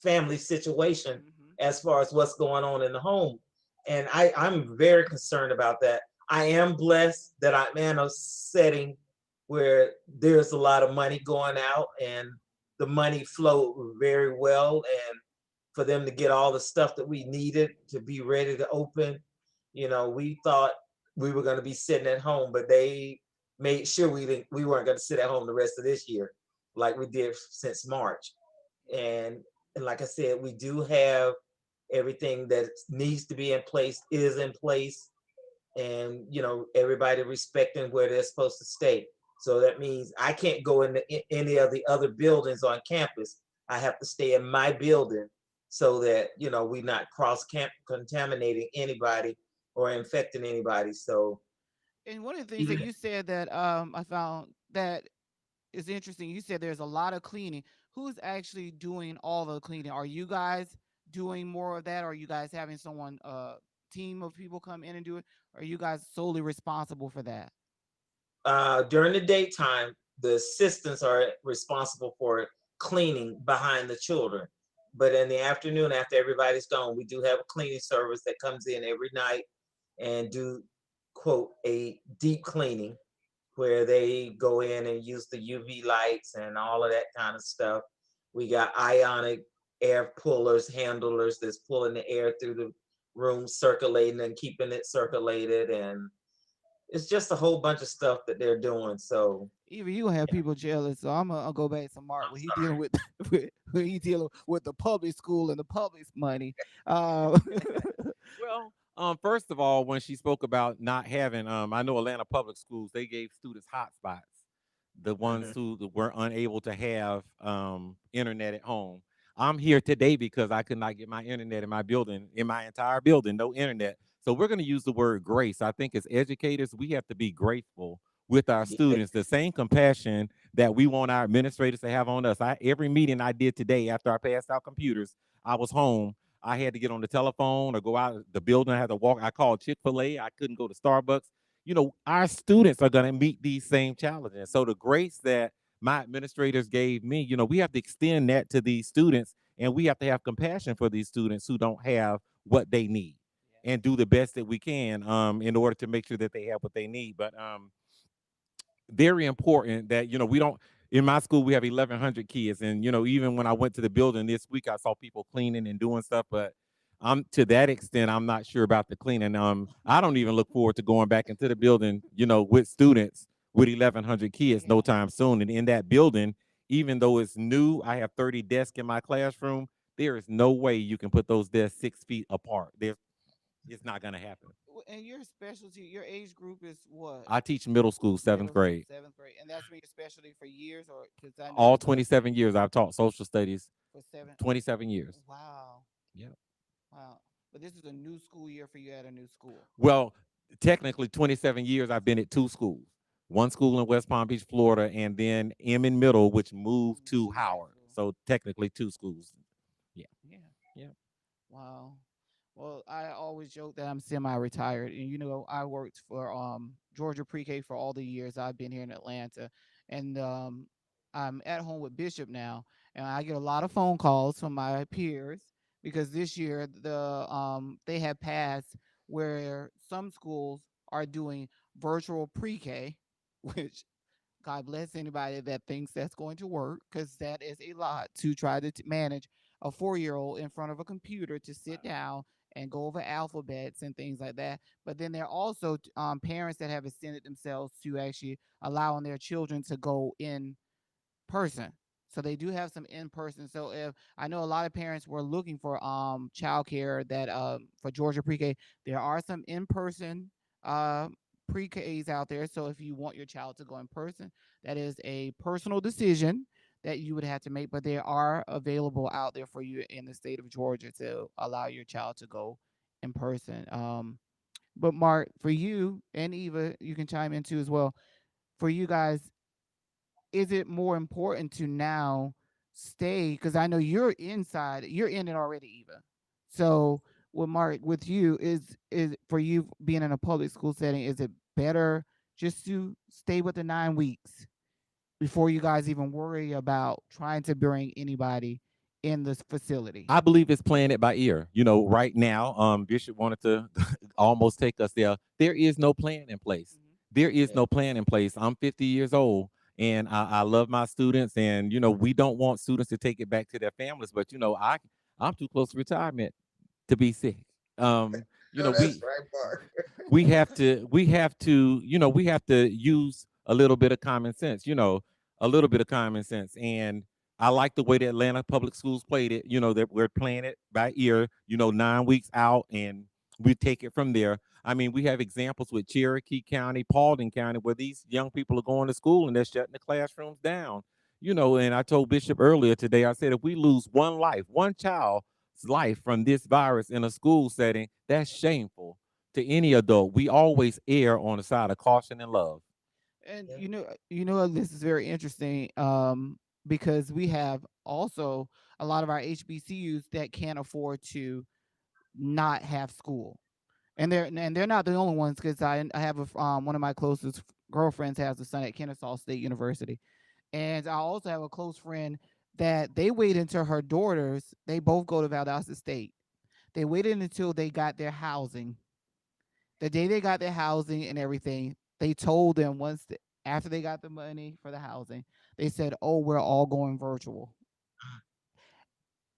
family situation as far as what's going on in the home. And I'm very concerned about that. I am blessed that I'm in a setting where there's a lot of money going out and the money flowed very well, and for them to get all the stuff that we needed to be ready to open, we thought we were going to be sitting at home, but they made sure we weren't going to sit at home the rest of this year like we did since March. And like I said, we do have everything that needs to be in place is in place, and everybody respecting where they're supposed to stay. So that means I can't go into any of the other buildings on campus. I have to stay in my building so that we're not contaminating anybody or infecting anybody. So, And one of the things that you said that I found that is interesting, you said there's a lot of cleaning. Who's actually doing all the cleaning? Are you guys doing more of that? Or are you guys having someone, team of people come in and do it? Or are you guys solely responsible for that? during the daytime, the assistants are responsible for cleaning behind the children. But in the afternoon, after everybody's gone, we do have a cleaning service that comes in every night and do, quote, a deep cleaning, where they go in and use the UV lights and all of that kind of stuff. We got ionic air pullers, handlers that's pulling the air through the room, circulating and keeping it circulated. And it's just a whole bunch of stuff that they're doing. So Even you have people jealous, so I'll go back to Mark when he dealing with, when he dealing with the public school and the public's money. Uh, Well, first of all, when she spoke about not having, I know Atlanta Public Schools, they gave students hotspots, the ones who were unable to have internet at home. I'm here today because I could not get my internet in my building, in my entire building, no internet. So we're going to use the word grace. I think as educators, we have to be grateful with our yeah, students, the same compassion that we want our administrators to have on us. Every meeting I did today after I passed out computers, I was home. I had to get on the telephone or go out the building. I had to walk. I called Chick-fil-A. I couldn't go to Starbucks. Our students are going to meet these same challenges. So the grace that my administrators gave me, we have to extend that to these students, and we have to have compassion for these students who don't have what they need, and do the best that we can in order to make sure that they have what they need. But very important that we don't. In my school, we have 1,100 kids, and even when I went to the building this week, I saw people cleaning and doing stuff. But I'm to that extent, I'm not sure about the cleaning. I don't even look forward to going back into the building, with students with 1,100 kids no time soon. And in that building, even though it's new, I have 30 desks in my classroom. There is no way you can put those desks 6 feet apart. It's not going to happen. and your specialty, your age group is what? I teach middle school, seventh Middle school, grade. 7th grade, and that's been your specialty for years, or because I know All you 27 years I've taught social studies. for 7. 27 years. Wow, Yep. wow. But this is a new school year for you at a new school. Well, technically 27 years I've been at 2 schools. One school in West Palm Beach, Florida, and then Emmett Middle, which moved to Howard. So technically 2 schools. Yeah. Yeah. Yeah. Wow. Well, I always joke that I'm semi-retired, and I worked for Georgia Pre-K for all the years I've been here in Atlanta, and I'm at home with Bishop now, and I get a lot of phone calls from my peers because this year they have passed where some schools are doing virtual Pre-K, which God bless anybody that thinks that's going to work, because that is a lot to try to manage a 4-year-old in front of a computer to sit down and go over alphabets and things like that. But then there are also parents that have extended themselves to actually allowing their children to go in person. So they do have some in person. So if I know a lot of parents were looking for childcare that for Georgia Pre-K, there are some in person pre-Ks out there. So if you want your child to go in person, that is a personal decision that you would have to make, but they are available out there for you in the state of Georgia to allow your child to go in person. But Mark, for you and Eva, you can chime in too as well. For you guys, is it more important to now stay? Because I know you're in it already, Eva. So with Mark, with you, is for you being in a public school setting, is it better just to stay with the 9 weeks before you guys even worry about trying to bring anybody in this facility? I believe it's playing it by ear. Right now, Bishop wanted to almost take us there. There is no plan in place. There is no plan in place. I'm 50 years old, and I love my students, and we don't want students to take it back to their families. But I'm too close to retirement to be sick. We have to use a little bit of common sense. And I like the way the Atlanta Public Schools played it. That we're playing it by ear. 9 weeks out, and we take it from there. I mean, we have examples with Cherokee County, Paulding County, where these young people are going to school and they're shutting the classrooms down. And I told Bishop earlier today, I said, if we lose one child's life from this virus in a school setting, that's shameful to any adult. We always err on the side of caution and love. And this is very interesting because we have also a lot of our HBCUs that can't afford to not have school, and they're not the only ones, because I have one of my closest girlfriends has a son at Kennesaw State University, and I also have a close friend that they waited until her daughters, they both go to Valdosta State. They waited until they got their housing. The day they got their housing and everything, they told them after they got the money for the housing, they said, "Oh, we're all going virtual."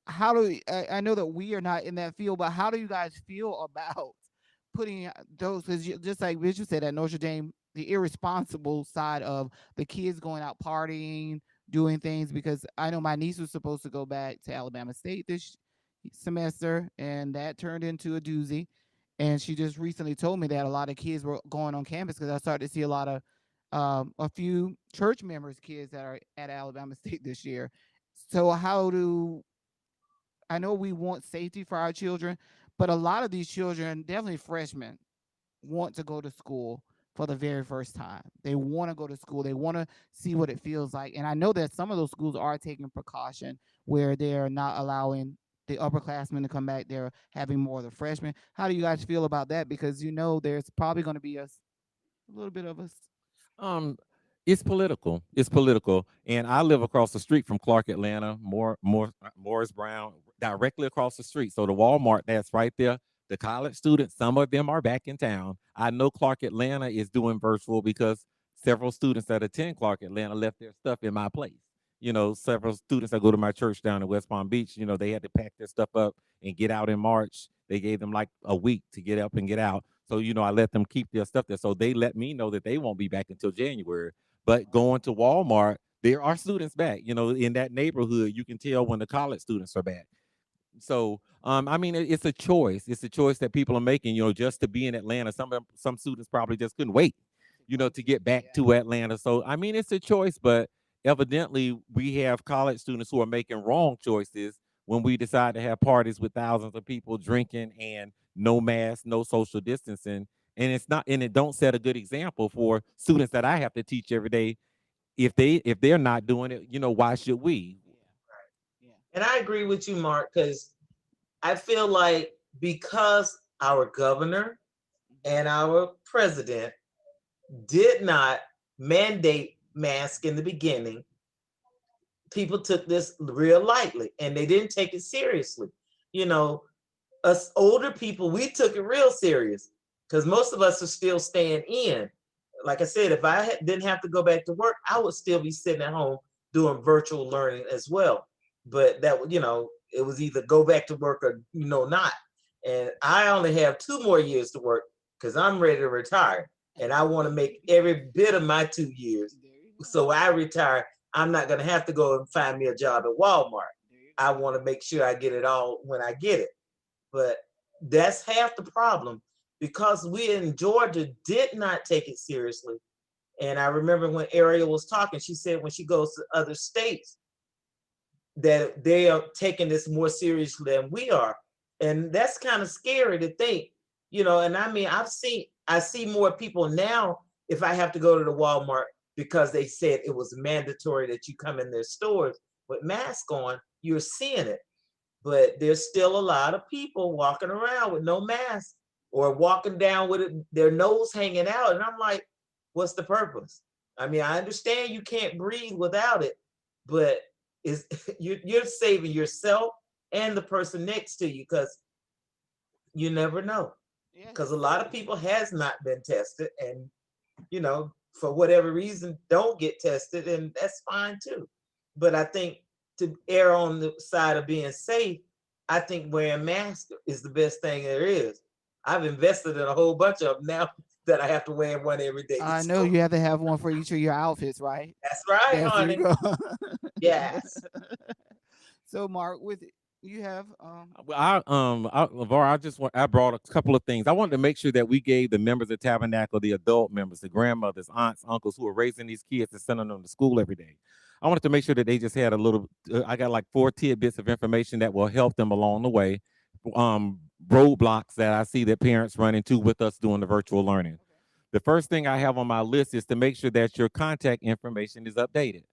How do I know that we are not in that field, but how do you guys feel about putting those? Because just like Bishop said at Notre Dame, the irresponsible side of the kids going out partying, doing things. Because I know my niece was supposed to go back to Alabama State this semester, and that turned into a doozy. And she just recently told me that a lot of kids were going on campus because I started to see a lot of a few church members' kids that are at Alabama State this year. So how do I know we want safety for our children, but a lot of these children, definitely freshmen, want to go to school for the very first time. They want to go to school. They want to see what it feels like. And I know that some of those schools are taking precaution where they're not allowing the upperclassmen to come back. They're having more of the freshmen. How do you guys feel about that? Because you know there's probably going to be a little bit of a Um, it's political. It's political, and I live across the street from Clark Atlanta, Morris Brown, directly across the street. So the Walmart that's right there. The college students, some of them are back in town. I know Clark Atlanta is doing virtual because several students that attend Clark Atlanta left their stuff in my place. You know, several students that go to my church down in West Palm Beach, you know, they had to pack their stuff up and get out in March. They gave them like a week to get up and get out. So, you know, I let them keep their stuff there. So they let me know that they won't be back until January. But going to Walmart, there are students back. You know, in that neighborhood, you can tell when the college students are back. So, I mean, it's a choice. It's a choice that people are making, you know, just to be in Atlanta. Some students probably just couldn't wait, you know, to get back to Atlanta. So, I mean, it's a choice, but evidently we have college students who are making wrong choices when we decide to have parties with thousands of people drinking and no mask, no social distancing. And it's not, and it don't set a good example for students that I have to teach every day. If they're not doing it, you know, why should we? And I agree with you, Mark, because I feel like because our governor and our president did not mandate masks in the beginning, people took this real lightly and they didn't take it seriously. You know, us older people, we took it real serious because most of us are still staying in. Like I said, if I didn't have to go back to work, I would still be sitting at home doing virtual learning as well. But that, you know, it was either go back to work or, you know, not. And I only have 2 more years to work because I'm ready to retire. And I want to make every bit of my 2 years. So I retire, I'm not going to have to go and find me a job at Walmart. I want to make sure I get it all when I get it. But that's half the problem because we in Georgia did not take it seriously. And I remember when Ariel was talking, she said when she goes to other states that they are taking this more seriously than we are. And that's kind of scary to think, you know, and I mean, I see more people now if I have to go to the Walmart because they said it was mandatory that you come in their stores with masks on, you're seeing it. But there's still a lot of people walking around with no mask or walking down with it, their nose hanging out. And I'm like, what's the purpose? I mean, I understand you can't breathe without it, but you're saving yourself and the person next to you because you never know. Because a lot of people has not been tested and, you know, for whatever reason, don't get tested, and that's fine too. But I think to err on the side of being safe, I think wearing masks is the best thing there is. I've invested in a whole bunch of them now that I have to wear one every day. I know you have to have one for each of your outfits, right? That's right, There honey. you go. Yes. So, Mark, with you have LeVar, I brought a couple of things. I wanted to make sure that we gave the members of Tabernacle, the adult members, the grandmothers, aunts, uncles who are raising these kids and sending them to school every day. I wanted to make sure that they just had a little. I got like 4 tidbits of information that will help them along the way. Roadblocks that I see that parents run into with us doing the virtual learning. The first thing I have on my list is to make sure that your contact information is updated.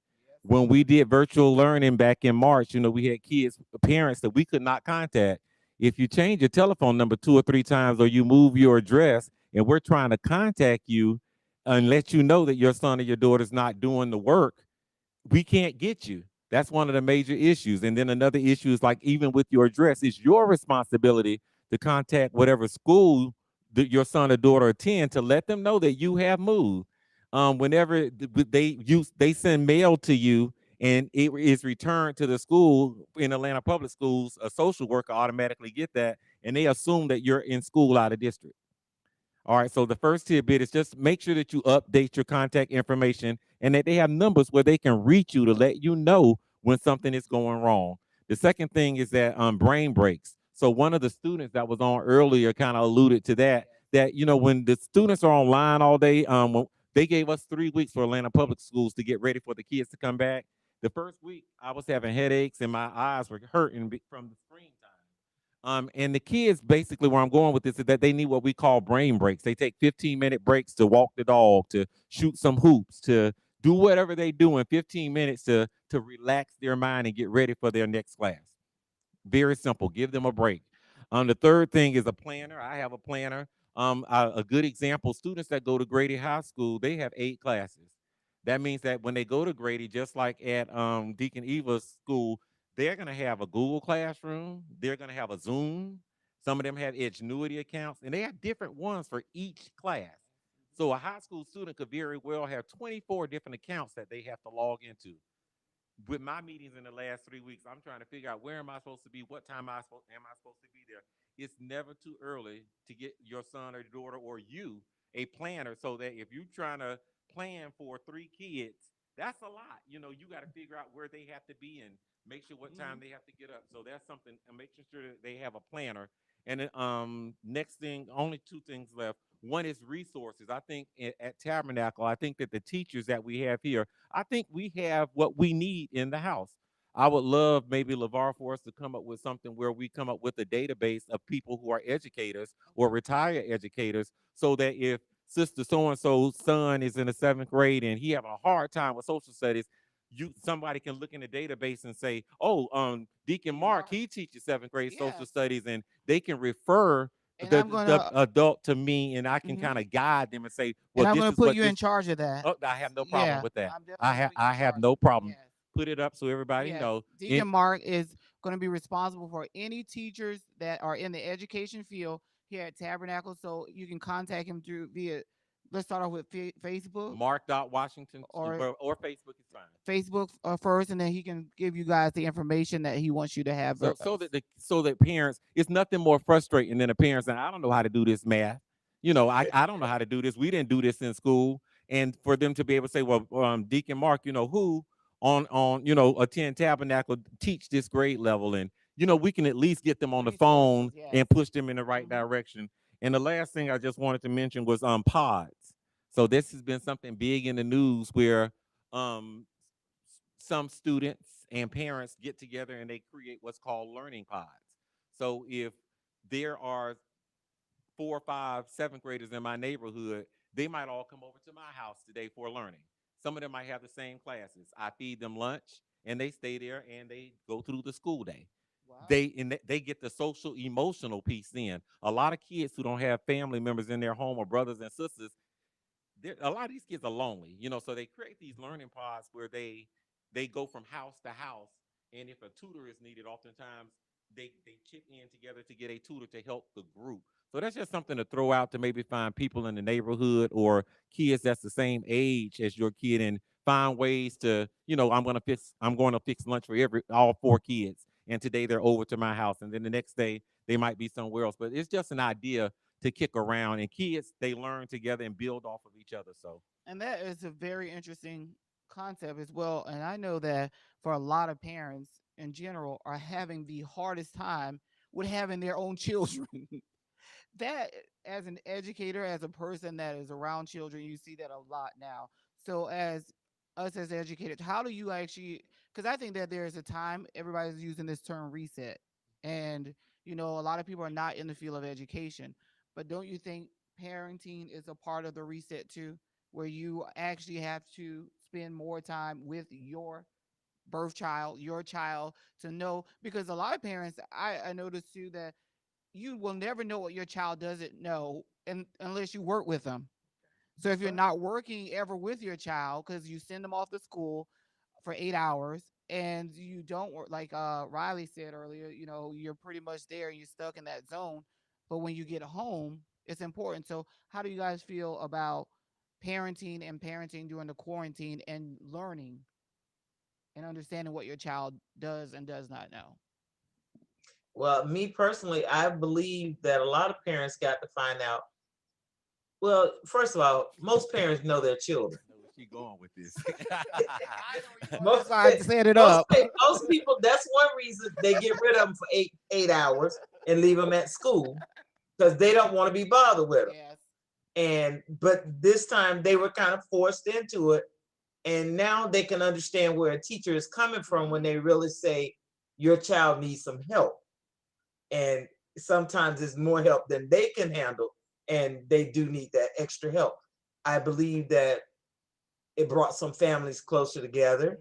When we did virtual learning back in March, you know, we had kids, parents that we could not contact. If you change your telephone number 2 or 3 times or you move your address and we're trying to contact you and let you know that your son or your daughter's not doing the work, we can't get you. That's one of the major issues. And then another issue is like, even with your address, it's your responsibility to contact whatever school that your son or daughter attend to let them know that you have moved. whenever they send mail to you and it is returned to the school in Atlanta Public Schools, a social worker automatically get that and they assume that you're in school out of district. All right, so the first tidbit is just make sure that you update your contact information and that they have numbers where they can reach you to let you know when something is going wrong. The second thing is that brain breaks. So one of the students that was on earlier kind of alluded to that, that, you know, when the students are online all day, they gave us 3 weeks for Atlanta Public Schools to get ready for the kids to come back. The first week, I was having headaches and my eyes were hurting from the screen time. And the kids, basically, where I'm going with this is that they need what we call brain breaks. They take 15-minute breaks to walk the dog, to shoot some hoops, to do whatever they do in 15 minutes to relax their mind and get ready for their next class. Very simple. Give them a break. The third thing is a planner. I have a planner. A good example, students that go to Grady High School, they have 8 classes. That means that when they go to Grady, just like at Deacon Eva's school, they're going to have a Google Classroom. They're going to have a Zoom. Some of them have Edgenuity accounts, and they have different ones for each class. So a high school student could very well have 24 different accounts that they have to log into. With my meetings in the last 3 weeks, I'm trying to figure out where am I supposed to be, what time am I supposed to be there. It's never too early to get your son or daughter or you a planner so that if you're trying to plan for 3 kids, that's a lot. You know, you got to figure out where they have to be and make sure what time they have to get up. So that's something, making sure that they have a planner. And then next thing, only 2 things left. One is resources. I think at Tabernacle, I think that the teachers that we have here, I think we have what we need in the house. I would love maybe LeVar for us to come up with something where we come up with a database of people who are educators or retired educators so that if Sister so-and-so's son is in the 7th grade and he having a hard time with social studies, somebody can look in the database and say, oh, Deacon Mark, he teaches 7th grade social studies, and they can refer And the, I'm gonna adult to me, and I can mhm. kind of guide them and say, And well, I'm this gonna is put what you this. in charge of that. Oh, I have no problem Yeah, with that. I'm definitely putting you I in have charge. no problem. Yes. Put it up so everybody Yes. know. Deacon Mark is going to be responsible for any teachers that are in the education field here at Tabernacle. So you can contact him through via, let's start off with Facebook Mark.Washington or or Facebook is fine. Facebook first, and then he can give you guys the information that he wants you to have. So that parents, it's nothing more frustrating than a parent saying, I don't know how to do this math. You know, I don't know how to do this. We didn't do this in school. And for them to be able to say, well, Deacon Mark, you know, who on attend Tabernacle, teach this grade level, and we can at least get them on the phone and push them in the right direction. And the last thing I just wanted to mention was pods. So this has been something big in the news where um some students and parents get together and they create what's called learning pods. So if there are 4, 5, 7th graders in my neighborhood, they might all come over to my house today for learning. Some of them might have the same classes. I feed them lunch and they stay there and they go through the school day. Wow. They get the social emotional piece in. A lot of kids who don't have family members in their home or brothers and sisters, a lot of these kids are lonely, so they create these learning pods where they go from house to house, and if a tutor is needed, oftentimes they chip in together to get a tutor to help the group. So that's just something to throw out to maybe find people in the neighborhood or kids that's the same age as your kid and find ways to, I'm going to fix lunch for all 4 kids. And today they're over to my house, and then the next day they might be somewhere else. But it's just an idea to kick around, and kids, they learn together and build off of each other. So, and that is a very interesting concept as well. And I know that for a lot of parents in general are having the hardest time with having their own children. That, as an educator, as a person that is around children, you see that a lot now. So as us as educators, how do you actually, because I think that there is a time everybody's using this term reset, and a lot of people are not in the field of education, but don't you think parenting is a part of the reset too, where you actually have to spend more time with your birth child, your child, to know? Because a lot of parents, I noticed too, that you will never know what your child doesn't know unless you work with them. So if you're not working ever with your child, because you send them off to school for 8 hours and you don't work, like Riley said earlier, you're pretty much there and you're stuck in that zone. But when you get home, it's important. So how do you guys feel about parenting during the quarantine and learning and understanding what your child does and does not know? Well, me personally, I believe that a lot of parents got to find out. Well, first of all, most parents know their children. I know where she going with this. Most, That's why I set it most, up. most people, that's one reason they get rid of them for eight hours and leave them at school because they don't want to be bothered with them. Yes. But this time they were kind of forced into it, and now they can understand where a teacher is coming from when they really say your child needs some help, and sometimes it's more help than they can handle, and they do need that extra help. I believe that it brought some families closer together.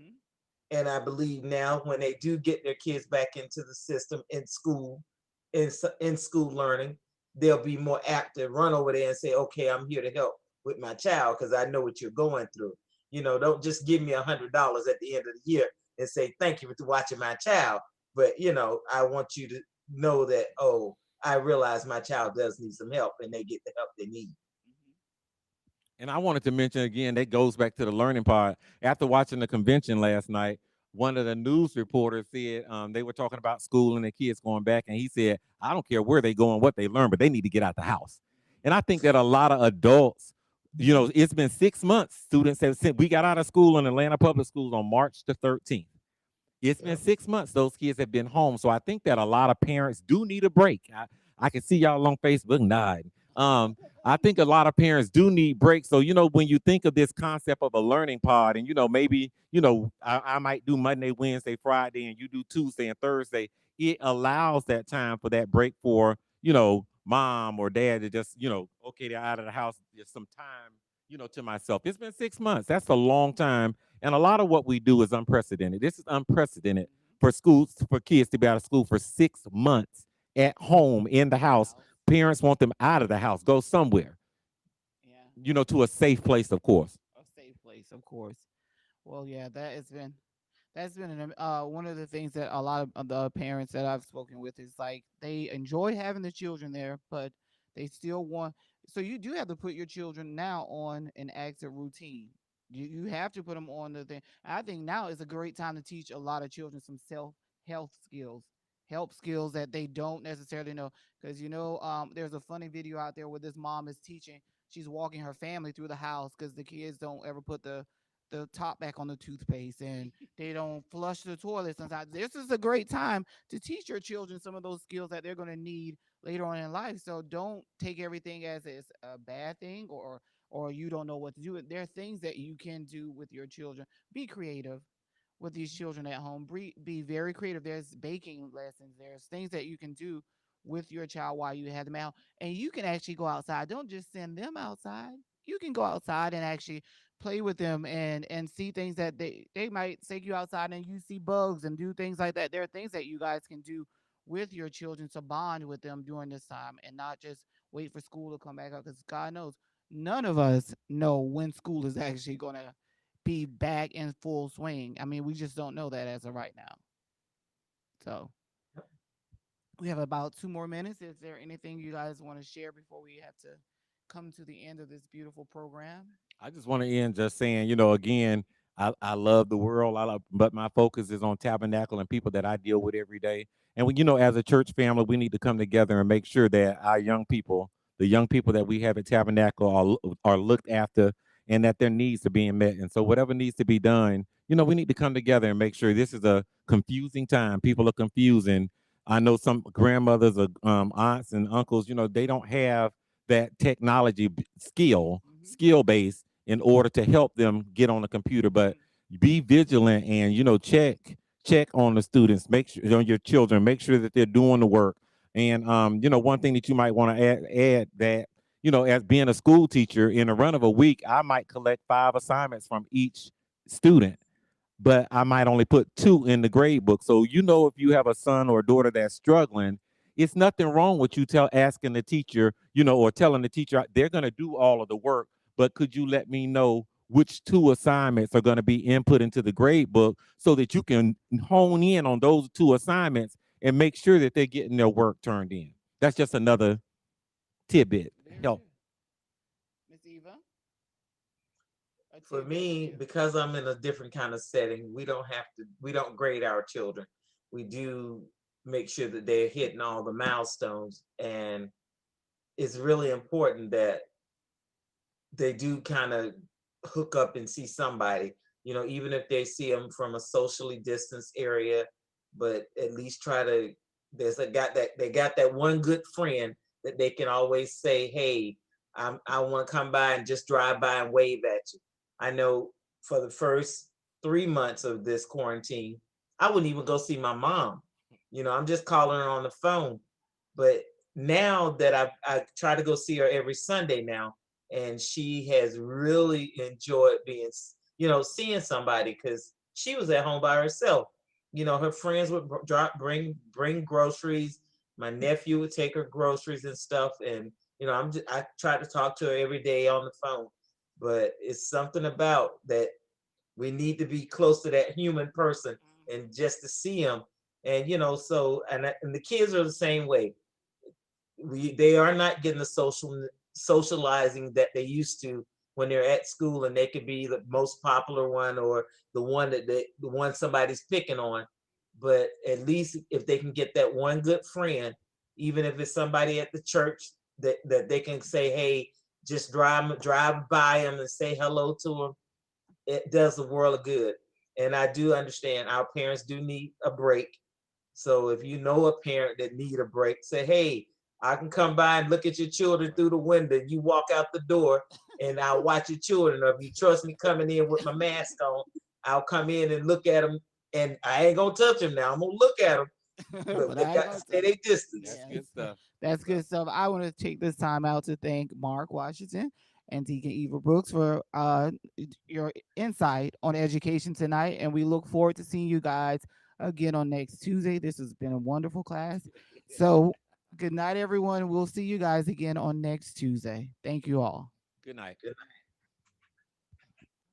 And I believe now when they do get their kids back into the system in school, in school learning, they'll be more apt to run over there and say, okay, I'm here to help with my child because I know what you're going through. You know, don't just give me $100 at the end of the year and say, thank you for watching my child. But, you know, I want you to know that, oh, I realize my child does need some help and they get the help they need. And I wanted to mention again, that goes back to the learning part. After watching the convention last night, one of the news reporters said they were talking about school and the kids going back, and he said, I don't care where they go and what they learn, but they need to get out the house. And I think that a lot of adults, you know, it's been 6 months. Students have since we got out of school in Atlanta Public Schools on March the 13th. It's been 6 months. Those kids have been home. So I think that a lot of parents do need a break. I can see y'all on Facebook nodding. I think a lot of parents do need breaks. So, you know, when you think of this concept of a learning pod and, you know, maybe, you know, I might do Monday, Wednesday, Friday, and you do Tuesday and Thursday, it allows that time for that break for, you know, mom or dad to just, you know, okay, they're out of the house, there's some time, you know, to myself. It's been 6 months. That's a long time. And a lot of what we do is unprecedented. This is unprecedented for schools, for kids to be out of school for 6 months at home in the house. Parents want them out of the house, go somewhere, you know, to a safe place, of course. A safe place, of course. Well, yeah, that's been one of the things that a lot of the parents that I've spoken with is like they enjoy having the children there, but they still want. So you do have to put your children now on an active routine. You have to put them on the thing. I think now is a great time to teach a lot of children some self health skills, help skills that they don't necessarily know. Because you know, there's a funny video out there where this mom is teaching. She's walking her family through the house because the kids don't ever put the top back on the toothpaste and they don't flush the toilet sometimes. This is a great time to teach your children some of those skills that they're going to need later on in life. So don't take everything as it's a bad thing or you don't know what to do. There are things that you can do with your children. Be creative with these children at home. Be very creative. There's baking lessons. There's things that you can do with your child while you have them out. And you can actually go outside. Don't just send them outside. You can go outside and actually play with them and see things that they might take you outside and you see bugs and do things like that. There are things that you guys can do with your children to bond with them during this time and not just wait for school to come back up because God knows none of us know when school is actually going to be back in full swing. I mean, we just don't know that as of right now. So we have about 2 more minutes. Is there anything you guys want to share before we have to come to the end of this beautiful program? I just want to end just saying, you know, again, I love the world, but my focus is on Tabernacle and people that I deal with every day. And you know, as a church family, we need to come together and make sure that our young people, the young people that we have at Tabernacle, are looked after and that their needs are being met. And so, whatever needs to be done, you know, we need to come together and make sure. This is a confusing time. People are confusing. I know some grandmothers or aunts and uncles, you know, they don't have that technology skill base in order to help them get on the computer. But be vigilant and, you know, check on the students, make sure on your children, make sure that they're doing the work. And you know, one thing that you might want to add that, you know, as being a school teacher, in a run of a week, I might collect 5 assignments from each student, but I might only put 2 in the grade book. So, you know, if you have a son or a daughter that's struggling, it's nothing wrong with you asking the teacher, you know, or telling the teacher they're going to do all of the work, but could you let me know which 2 assignments are going to be input into the grade book so that you can hone in on those 2 assignments and make sure that they're getting their work turned in. That's just another tidbit. Help. Miss Eva? For me, because I'm in a different kind of setting, we don't grade our children. We do make sure that they're hitting all the milestones. And it's really important that they do kind of hook up and see somebody, even if they see them from a socially distanced area, but at least try to, they got that one good friend that they can always say, hey, I want to come by and just drive by and wave at you. I know for the first 3 months of this quarantine, I wouldn't even go see my mom. I'm just calling her on the phone. But now that I try to go see her every Sunday now, and she has really enjoyed being, seeing somebody, because she was at home by herself. Her friends would bring groceries. My nephew would take her groceries and stuff, and I try to talk to her every day on the phone. But it's something about that we need to be close to that human person and just to see them. And so and the kids are the same way. They are not getting the socializing that they used to when they're at school, and they could be the most popular one or the one the one somebody's picking on. But at least if they can get that one good friend, even if it's somebody at the church that they can say, hey, just drive by them and say hello to them, it does the world of good. And I do understand our parents do need a break. So if you know a parent that need a break, say, hey, I can come by and look at your children through the window. You walk out the door and I'll watch your children. Or if you trust me coming in with my mask on, I'll come in and look at them. And I ain't gonna touch them now. I'm gonna look at them, but But they I ain't got to gonna stay their distance. That's Yes. good stuff. That's good stuff. I want to take this time out to thank Mark Washington and Deacon Eva Brooks for your insight on education tonight. And we look forward to seeing you guys again on next Tuesday. This has been a wonderful class. So good night, everyone. We'll see you guys again on next Tuesday. Thank you all. Good night. Good night.